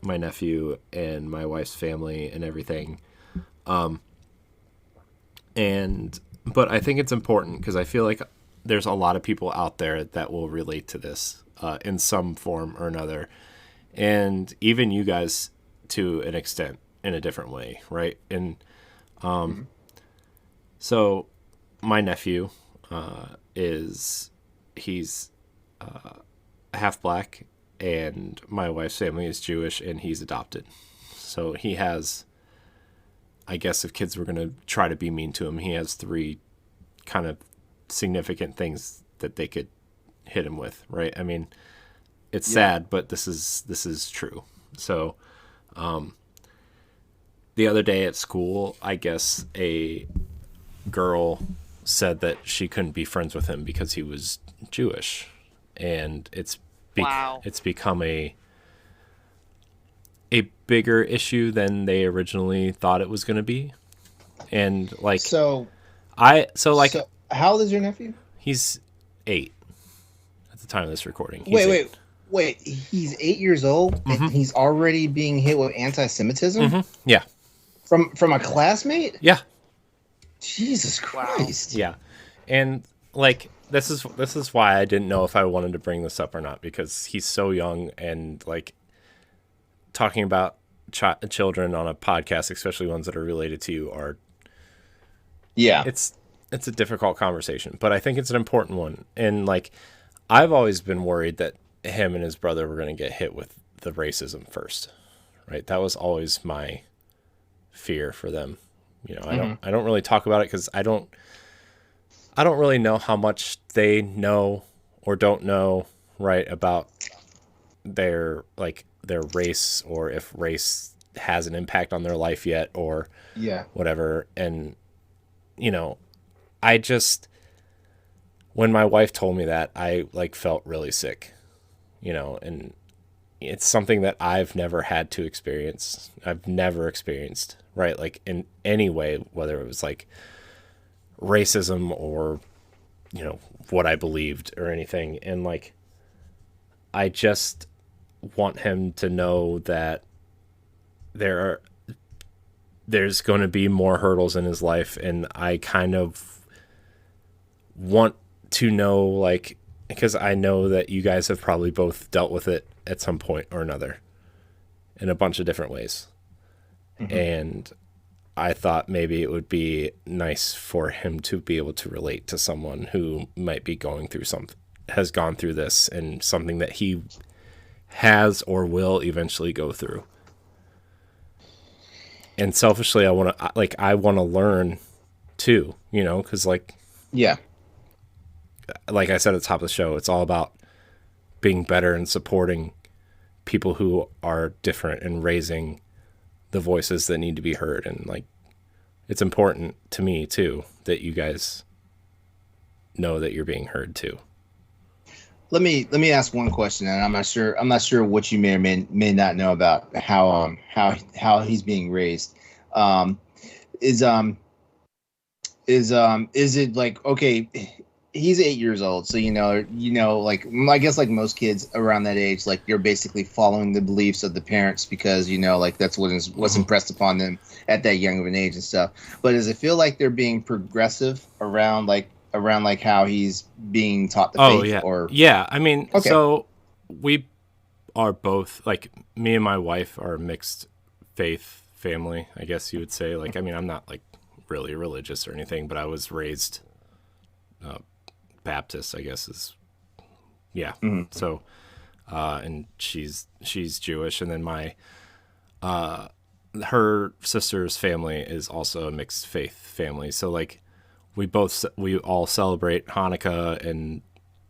my nephew and my wife's family and everything. But I think it's important because I feel like there's a lot of people out there that will relate to this in some form or another, and even you guys to an extent in a different way, right? And so my nephew he's half black, and my wife's family is Jewish, and he's adopted. So he has, I guess if kids were going to try to be mean to him, he has 3 kind of significant things that they could hit him with, right? I mean, it's sad, but this is true. So the other day at school, I guess a girl said that she couldn't be friends with him because he was Jewish, and it's become a bigger issue than they originally thought it was going to be. And like So how old is your nephew? he's 8 at the time of this recording. Wait. He's 8 years old, and he's already being hit with anti-Semitism Yeah. from a classmate. Yeah. Jesus Christ. Yeah. And like this is why I didn't know if I wanted to bring this up or not, because he's so young, and like talking about children on a podcast, especially ones that are related to you, it's a difficult conversation, but I think it's an important one. And like I've always been worried that him and his brother were going to get hit with the racism first, right? That was always my fear for them. You know, I don't really talk about it because I don't really know how much they know or don't know, right, about their race, or if race has an impact on their life yet, or whatever. And you know, when my wife told me that, I like felt really sick, you know, and it's something that I've never had to experience. I've never experienced, right? Like in any way, whether it was like racism or, you know, what I believed or anything. And like, I just want him to know that there's going to be more hurdles in his life. And I kind of want to know, like, because I know that you guys have probably both dealt with it at some point or another in a bunch of different ways. And I thought maybe it would be nice for him to be able to relate to someone who might be has gone through this, and something that he has or will eventually go through. And selfishly, I want to learn too, you know, because like I said at the top of the show, it's all about being better and supporting people who are different and raising the voices that need to be heard. And like, it's important to me too that you guys know that you're being heard too. Let me ask one question, and I'm not sure what you may or may not know about how he's being raised. Is it like, okay, he's 8 years old, so you know, like I guess like most kids around that age, like you're basically following the beliefs of the parents because you know, like that's what's impressed upon them at that young of an age and stuff. But does it feel like they're being progressive around how he's being taught the faith? I mean, okay. So we are both, like, me and my wife are mixed faith family, I guess you would say. Like, I mean, I'm not like really religious or anything, but I was raised Baptist, I guess is, yeah. Mm-hmm. So, and she's Jewish, and then my her sister's family is also a mixed faith family. So like we all celebrate Hanukkah, and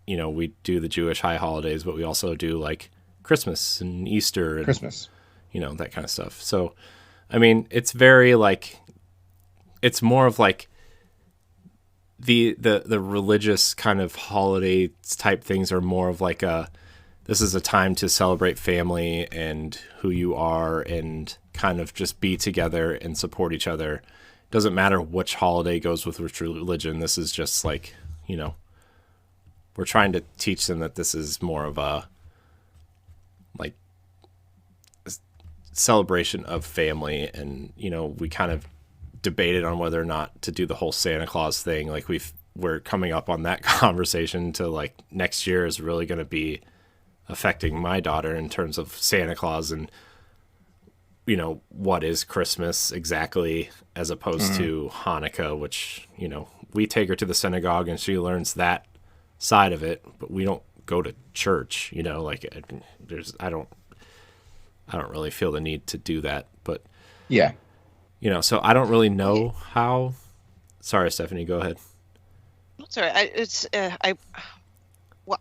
you know, we do the Jewish high holidays, but we also do like Christmas and Easter and Christmas, you know, that kind of stuff. So I mean, it's very like, it's more of like the religious kind of holiday type things are more of like this is a time to celebrate family and who you are and kind of just be together and support each other. Doesn't matter which holiday goes with which religion. This is just like, you know, we're trying to teach them that this is more of a like celebration of family. And, you know, we kind of debated on whether or not to do the whole Santa Claus thing. Like we're coming up on that conversation to like next year is really going to be affecting my daughter in terms of Santa Claus and, you know, what is Christmas exactly as opposed to Hanukkah, which, you know, we take her to the synagogue and she learns that side of it, but we don't go to church, you know, like I don't really feel the need to do that, but yeah. You know, so I don't really know how. Sorry, Stephanie, go ahead. Sorry,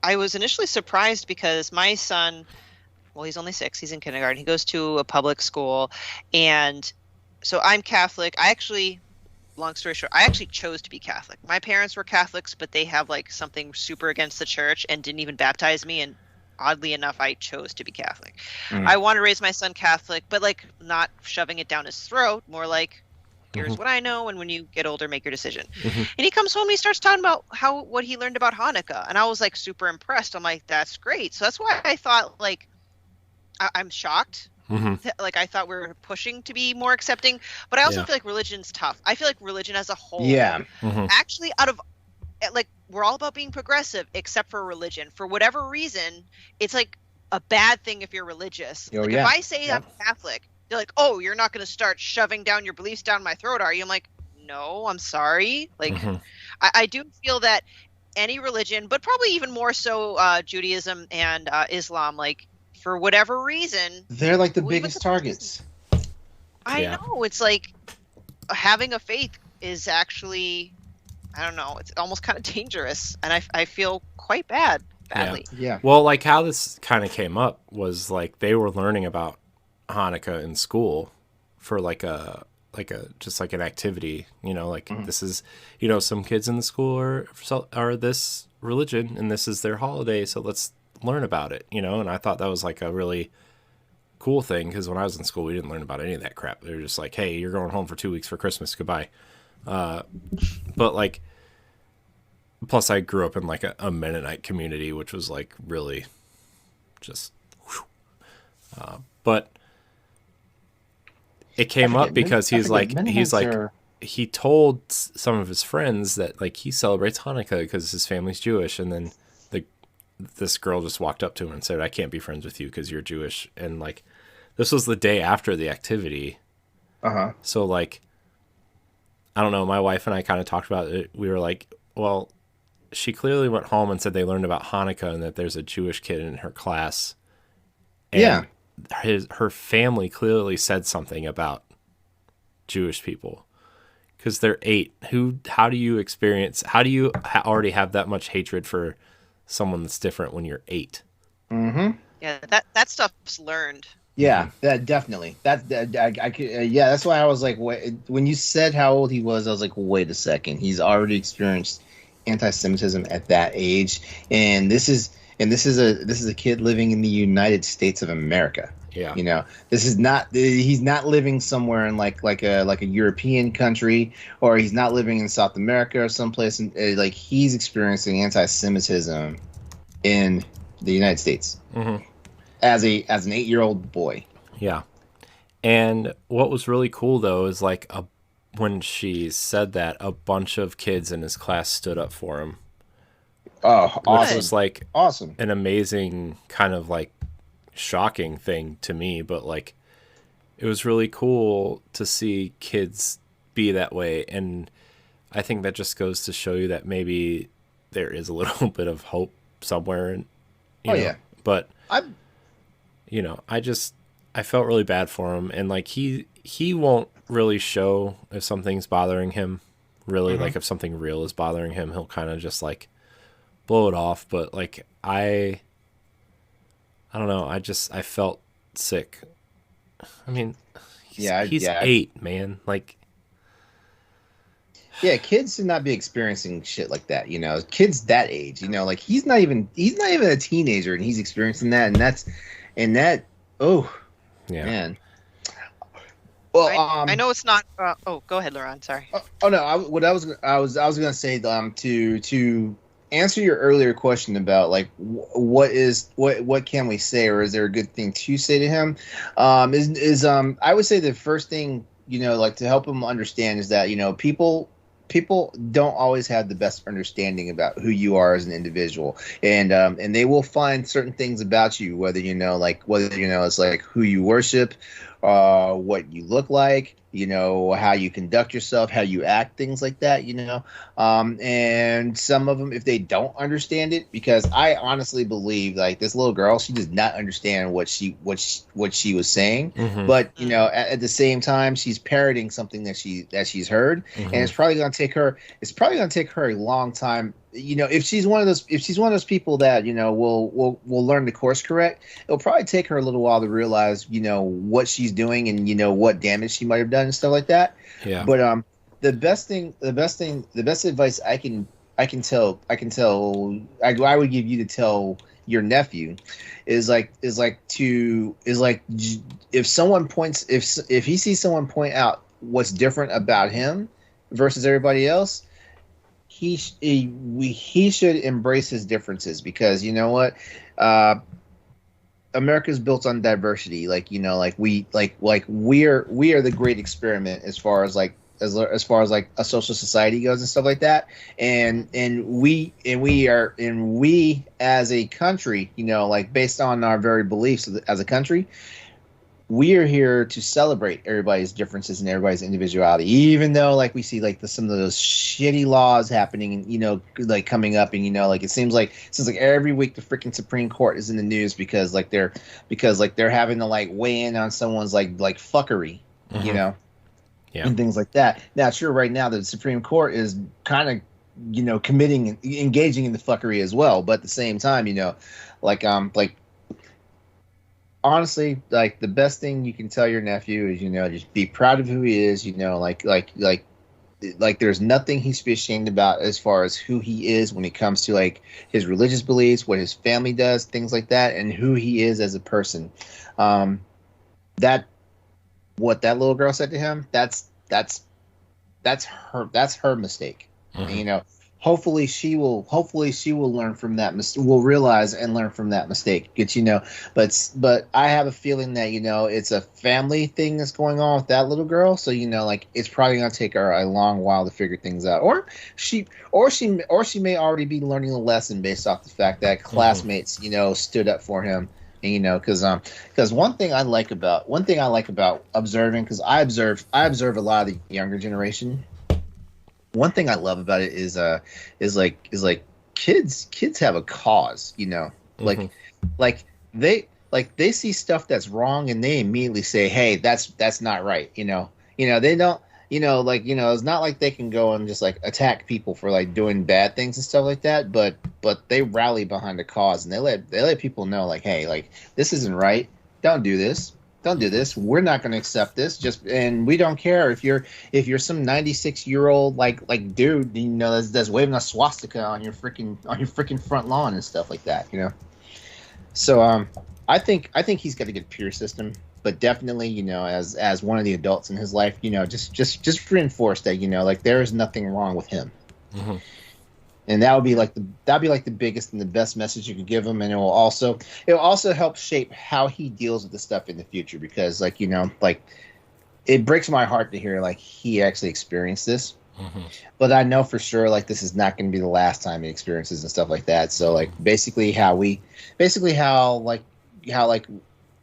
I was initially surprised because my son, well, he's only 6. He's in kindergarten. He goes to a public school, and so I'm Catholic. Long story short, I actually chose to be Catholic. My parents were Catholics, but they have like something super against the church and didn't even baptize me. And oddly enough, I chose to be Catholic. I want to raise my son Catholic, but like not shoving it down his throat, more like, here's what I know, and when you get older, make your decision. And he comes home and he starts talking about what he learned about Hanukkah, and I was like super impressed. I'm like, that's great. So that's why I thought like I'm shocked. Like I thought we were pushing to be more accepting, but I also feel like religion's tough. I feel like religion as a whole, actually, out of like, we're all about being progressive, except for religion. For whatever reason, it's like a bad thing if you're religious. If I say I'm Catholic, they're like, oh, you're not going to start shoving down your beliefs down my throat, are you? I'm like, no, I'm sorry. Like, I do feel that any religion, but probably even more so Judaism and Islam, like, for whatever reason, they're like the biggest targets. I know. It's like having a faith is actually, I don't know, it's almost kind of dangerous. And I feel quite badly. Yeah. Well, like how this kind of came up was like they were learning about Hanukkah in school for like a just like an activity, you know, like this is, you know, some kids in the school are this religion and this is their holiday, so let's learn about it, you know. And I thought that was like a really cool thing, because when I was in school we didn't learn about any of that crap. They were just like, hey, you're going home for 2 weeks for Christmas, goodbye. But like, plus I grew up in like a Mennonite community, which was like really just but it came up because he told some of his friends that like he celebrates Hanukkah because his family's Jewish, and then this girl just walked up to him and said, I can't be friends with you because you're Jewish. And like, this was the day after the activity. So like, I don't know, my wife and I kind of talked about it. We were like, well, she clearly went home and said they learned about Hanukkah and that there's a Jewish kid in her class. And her family clearly said something about Jewish people because they're 8. How do you already have that much hatred for someone that's different when you're 8? Yeah, that stuff's learned. Yeah, that definitely. That's why I was like, when you said how old he was, I was like, wait a second, he's already experienced anti-Semitism at that age, and this is a kid living in the United States of America. Yeah, you know, he's not living somewhere in like a European country, or he's not living in South America or someplace, and like he's experiencing anti-Semitism in the United States as an 8-year-old boy. Yeah, and what was really cool though is like when she said that, a bunch of kids in his class stood up for him. Oh, awesome! Which was like awesome, an amazing kind of like shocking thing to me, but like it was really cool to see kids be that way. And I think that just goes to show you that maybe there is a little bit of hope somewhere. And, Yeah. But, I I felt really bad for him. And like, he won't really show if something's bothering him. Really, like if something real is bothering him, he'll kind of just like blow it off. But like, I don't know. I felt sick. I mean, he's 8, man. Like, yeah, kids should not be experiencing shit like that. Kids that age, like he's not even a teenager, and he's experiencing that, and oh, yeah, man. Well, I know it's not. Go ahead, Laurent. Sorry. Oh no, I was gonna say to answer your earlier question about like what can we say, or is there a good thing to say to him? I would say the first thing like to help him understand is that people don't always have the best understanding about who you are as an individual, and they will find certain things about you, whether it's like who you worship, what you look like, how you conduct yourself, how you act, things like that, and some of them, if they don't understand it, because I honestly believe like this little girl, she does not understand what she was saying, but at the same time, she's parroting something that she's heard, and it's probably going to take her a long time. If she's one of those people that will learn to course correct, it'll probably take her a little while to realize what she's doing and what damage she might have done and stuff like that. Yeah. But the best advice I would give you to tell your nephew is if he sees someone point out what's different about him versus everybody else, he should embrace his differences, because you know what, America's built on diversity. We are the great experiment as far as a social society goes and stuff like that. And we as a country, based on our very beliefs as a country, we are here to celebrate everybody's differences and everybody's individuality, even though we see some of those shitty laws happening and coming up, and it seems like every week the freaking Supreme Court is in the news because they're having to weigh in on someone's fuckery, Yeah. and things like that. Now, sure, right now the Supreme Court is kind of engaging in the fuckery as well, but at the same time, honestly, the best thing you can tell your nephew is, just be proud of who he is. There's nothing he should be ashamed about as far as who he is when it comes to his religious beliefs, what his family does, things like that, and who he is as a person. What that little girl said to him, that's her mistake. And, hopefully she will learn from that will realize and learn from that mistake. But I have a feeling that it's a family thing that's going on with that little girl. So it's probably gonna take her a long while to figure things out, or she may already be learning a lesson based off the fact that classmates stood up for him. And, because one thing I like about observing, because I observe a lot of the younger generation. One thing I love about it is kids have a cause, they see stuff that's wrong and they immediately say, hey, that's not right. They don't, it's not like they can go and just attack people for doing bad things and stuff like that. But they rally behind a cause, and they let people know hey, this isn't right. Don't do this. Don't do this. We're not going to accept this. And we don't care if you're some 96-year-old dude, that's waving a swastika on your freaking front lawn and stuff like that, So I think he's got a good peer system, but definitely as one of the adults in his life, just reinforce that there is nothing wrong with him. And that would be the biggest and the best message you could give him, and it will also help shape how he deals with the stuff in the future, because it breaks my heart to hear he actually experienced this. But I know for sure this is not going to be the last time he experiences and stuff like that. So basically how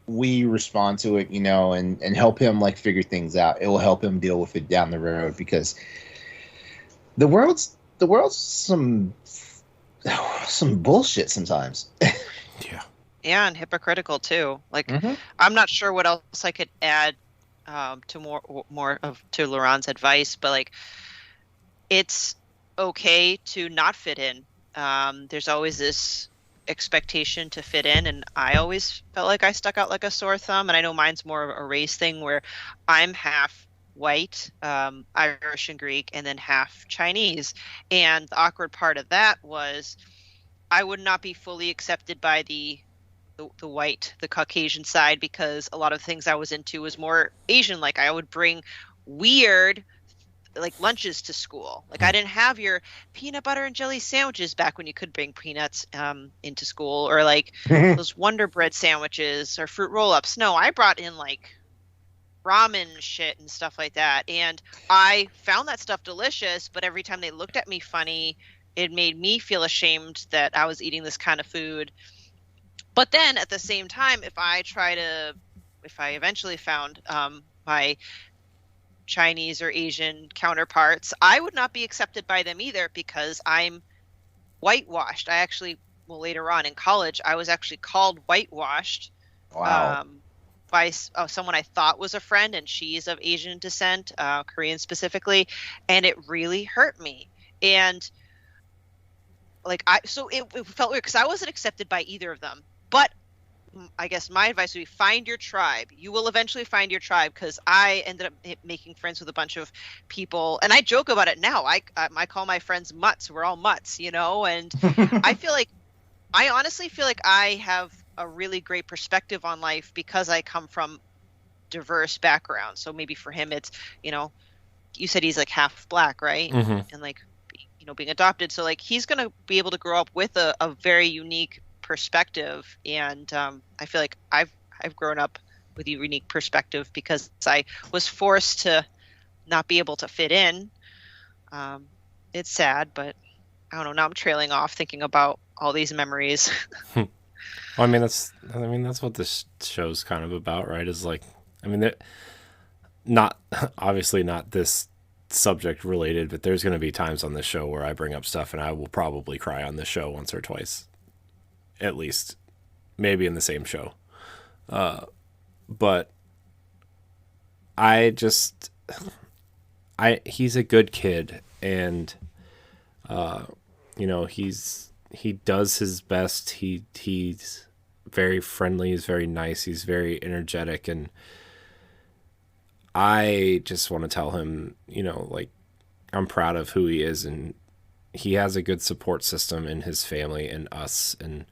we respond to it, and help him like figure things out, it will help him deal with it down the road, because the world's some bullshit sometimes. Yeah. Yeah, and hypocritical too. Like, I'm not sure what else I could add to to Laurent's advice, but like, it's okay to not fit in. There's always this expectation to fit in, and I always felt like I stuck out like a sore thumb. And I know mine's more of a race thing, where I'm half white, Irish and Greek, and then half Chinese. And the awkward part of that was I would not be fully accepted by the Caucasian side, because a lot of things I was into was more Asian. Like, I would bring weird like lunches to school. Like, I didn't have your peanut butter and jelly sandwiches back when you could bring peanuts into school, or like those Wonder Bread sandwiches or fruit roll-ups. No, I brought in like ramen shit and stuff like that, and I found that stuff delicious, but every time they looked at me funny, it made me feel ashamed that I was eating this kind of food. But then at the same time, if I eventually found my Chinese or Asian counterparts, I would not be accepted by them either, because I'm whitewashed. I actually, later on in college, I was actually called whitewashed. Wow. By someone I thought was a friend, and she's of Asian descent, Korean specifically, and it really hurt me. And like, it felt weird because I wasn't accepted by either of them. But I guess my advice would be, find your tribe. You will eventually find your tribe, because I ended up making friends with a bunch of people, and I joke about it now. I call my friends mutts. We're all mutts, and I honestly feel like I have a really great perspective on life because I come from diverse backgrounds. So maybe for him, it's, you said he's like half black, right? And like, being adopted. So like, he's going to be able to grow up with a very unique perspective. And I feel like I've grown up with a unique perspective because I was forced to not be able to fit in. It's sad, but I don't know. Now I'm trailing off thinking about all these memories. Well, I mean, that's what this show's kind of about, right? Is like, not obviously not this subject related, but there's going to be times on this show where I bring up stuff and I will probably cry on this show once or twice, at least, maybe in the same show. But he's a good kid, and he does his best. He's very friendly. He's very nice. He's very energetic, and I just want to tell him, like, I'm proud of who he is, and he has a good support system in his family and us, and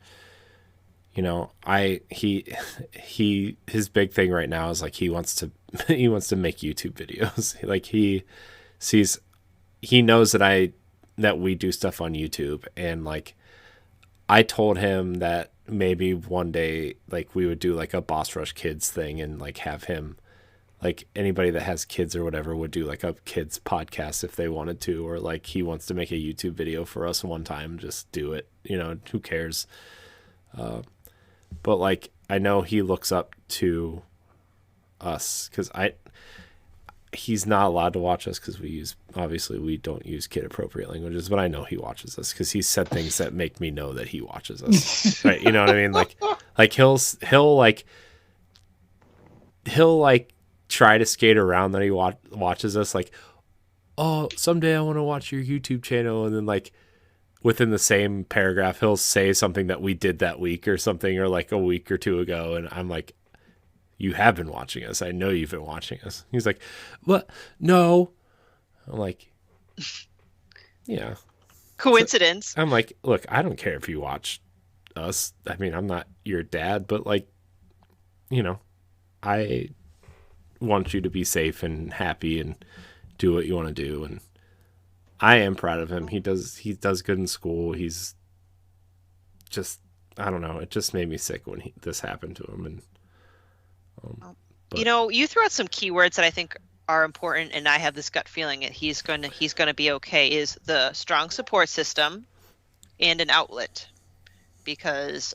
his big thing right now is like he wants to make YouTube videos. Like, he knows that we do stuff on YouTube, and like, I told him that maybe one day, like, we would do like a Boss Rush Kids thing, and like have him, like, anybody that has kids or whatever would do like a kids podcast if they wanted to, or like he wants to make a YouTube video for us one time, just do it, who cares? But like, I know he looks up to us, because he's not allowed to watch us because we don't use kid appropriate languages, but I know he watches us because he said things that make me know that he watches us. Right? You know what I mean? Like he'll try to skate around that he watches us, like, oh, someday I want to watch your YouTube channel, and then like within the same paragraph he'll say something that we did that week or something, or like a week or two ago, and I'm like, you have been watching us. I know you've been watching us. He's like, what? No. I'm like, yeah. Coincidence. So I'm like, look, I don't care if you watch us. I mean, I'm not your dad, but like, I want you to be safe and happy and do what you want to do. And I am proud of him. He does good in school. He's just, I don't know. It just made me sick when this happened to him. And you threw out some keywords that I think are important, and I have this gut feeling that he's going to be okay. Is the strong support system and an outlet, because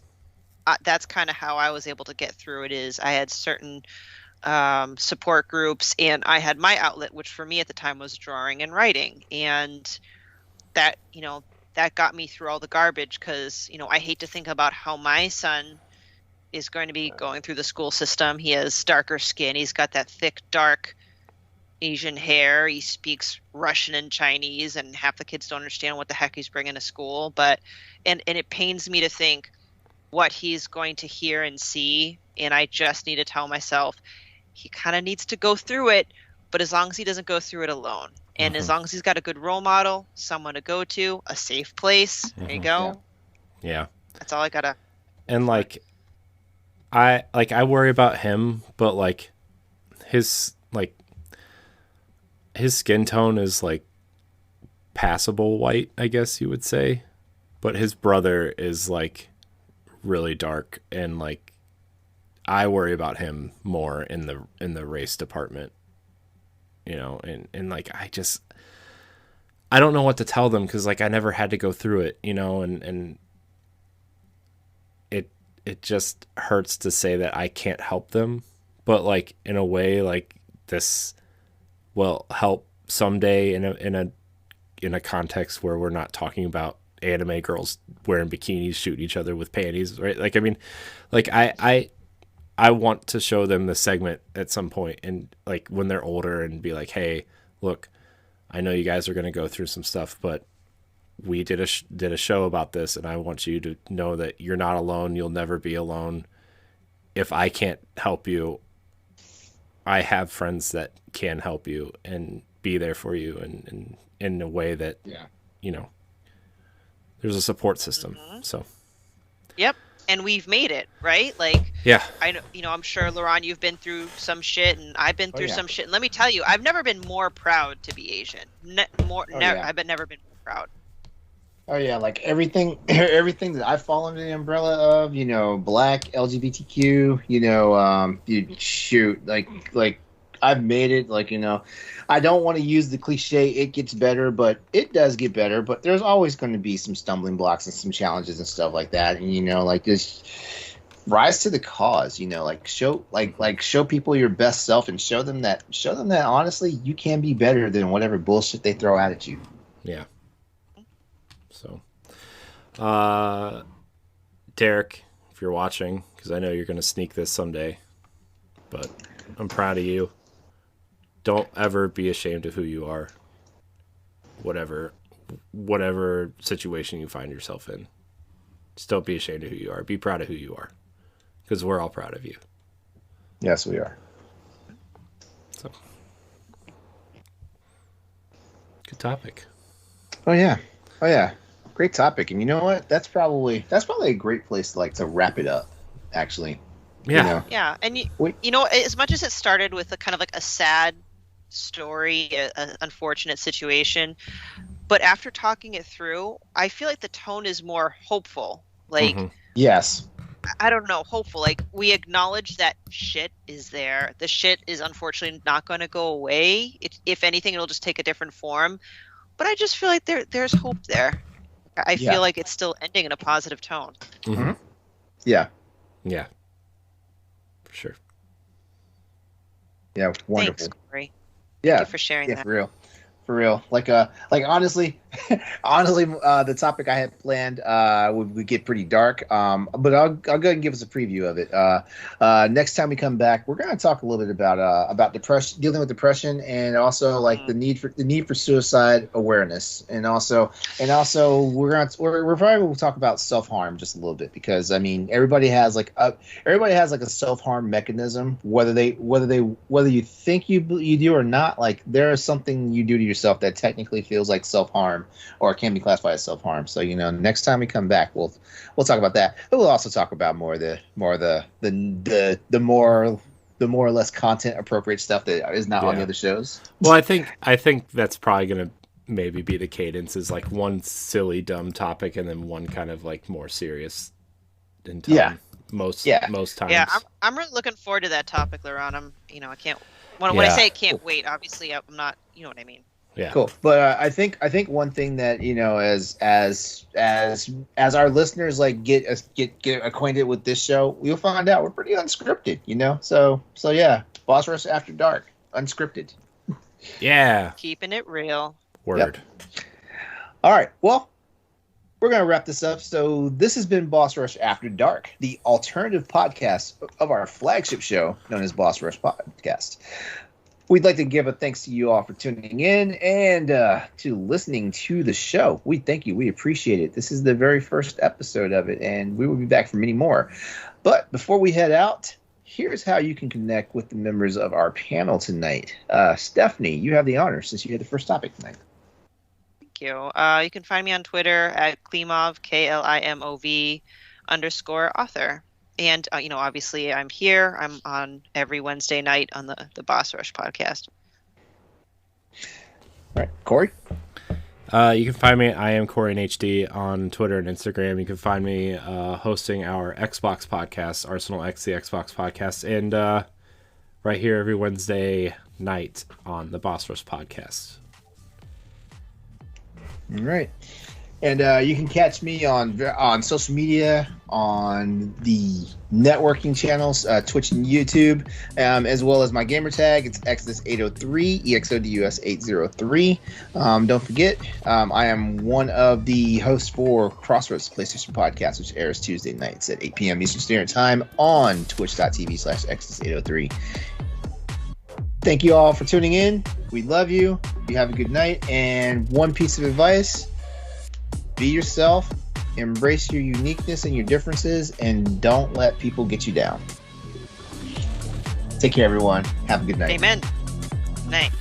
that's kind of how I was able to get through it. Is I had certain support groups, and I had my outlet, which for me at the time was drawing and writing, and that that got me through all the garbage, because I hate to think about how my son is going to be going through the school system. He has darker skin. He's got that thick, dark Asian hair. He speaks Russian and Chinese, and half the kids don't understand what the heck he's bringing to school. But and it pains me to think what he's going to hear and see. And I just need to tell myself he kind of needs to go through it, but as long as he doesn't go through it alone, and as long as he's got a good role model, someone to go to, a safe place. There you go. Yeah. That's all I gotta. And like, I worry about him, but like his skin tone is like passable white, I guess you would say, but his brother is like really dark, and like I worry about him more in the race department, and like I don't know what to tell them, because like I never had to go through it, and it just hurts to say that I can't help them, but like in a way, like this will help someday in a context where we're not talking about anime girls wearing bikinis shooting each other with panties, right? Like, I mean, like I want to show them the segment at some point, and like when they're older, and be like, hey, look, I know you guys are going to go through some stuff, but we did a show about this, and I want you to know that you're not alone. You'll never be alone. If I can't help you, I have friends that can help you and be there for you, and in a way that, there's a support system. So. Yep. And we've made it, right? Like, yeah, I know, I'm sure, Laurent, you've been through some shit, and I've been through some shit. And let me tell you, I've never been more proud to be Asian. I've never been more proud. Oh yeah, like everything that I fall under the umbrella of, Black, LGBTQ, like I've made it. Like, I don't want to use the cliche "it gets better," but it does get better. But there's always going to be some stumbling blocks and some challenges and stuff like that. And like just rise to the cause. Like show people your best self, and show them that honestly you can be better than whatever bullshit they throw out at you. Yeah. So, Derek, if you're watching, because I know you're going to sneak this someday, but I'm proud of you. Don't ever be ashamed of who you are, whatever situation you find yourself in. Just don't be ashamed of who you are. Be proud of who you are, because we're all proud of you. Yes, we are. So, good topic. Oh yeah. Great topic. And you know what? That's probably a great place to wrap it up, actually. Yeah. Yeah. And as much as it started with a kind of like a sad story, an unfortunate situation, but after talking it through, I feel like the tone is more hopeful. Like, yes. I don't know, hopeful. Like, we acknowledge that shit is there. The shit is unfortunately not going to go away. If anything, it'll just take a different form. But I just feel like there's hope there. I feel like it's still ending in a positive tone. Mm-hmm. Yeah. Yeah. For sure. Yeah, wonderful. Thanks, Corey. Yeah. Thank you for sharing that. For real. Like honestly, the topic I had planned would get pretty dark. But I'll go ahead and give us a preview of it. Next time we come back, we're going to talk a little bit about depression, dealing with depression, and also like the need for suicide awareness, and also we're probably going to talk about self-harm just a little bit, because I mean everybody has like a self-harm mechanism, whether you think you do or not. Like there is something you do to yourself that technically feels like self-harm, or can be classified as self-harm. So next time we come back, we'll talk about that. But we'll also talk about more of the more or less content appropriate stuff that is not on the other shows. Well, I think that's probably gonna maybe be the cadence, is like one silly dumb topic and then one kind of like more serious in tone. Most times. Yeah, I'm really looking forward to that topic, Laurent. I can't. When I say I can't wait, obviously I'm not. You know what I mean. Yeah. Cool. But I think one thing that, you know, as our listeners like get acquainted with this show, you'll find out we're pretty unscripted, you know. So yeah, Boss Rush After Dark, unscripted. Yeah. Keeping it real. Word. Yep. All right. Well, we're going to wrap this up. So this has been Boss Rush After Dark, the alternative podcast of our flagship show known as Boss Rush Podcast. We'd like to give a thanks to you all for tuning in and to listening to the show. We thank you. We appreciate it. This is the very first episode of it, and we will be back for many more. But before we head out, here's how you can connect with the members of our panel tonight. Stephanie, you have the honor since you had the first topic tonight. Thank you. You can find me on Twitter at Klimov, KLIMOV_author. And, you know, obviously I'm here. I'm on every Wednesday night on the Boss Rush podcast. All right. Corey? You can find me, I am Corey in HD, on Twitter and Instagram. You can find me hosting our Xbox podcast, Arsenal X, the Xbox podcast, and right here every Wednesday night on the Boss Rush podcast. All right. And you can catch me on social media, on the networking channels, Twitch and YouTube, as well as my gamer tag. It's Exodus803, EXODUS803. Don't forget, I am one of the hosts for Crossroads PlayStation Podcast, which airs Tuesday nights at 8 p.m. Eastern Standard Time on twitch.tv/Exodus803. Thank you all for tuning in. We love you. You have a good night. And one piece of advice: be yourself, embrace your uniqueness and your differences, and don't let people get you down. Take care, everyone. Have a good night. Amen. Night.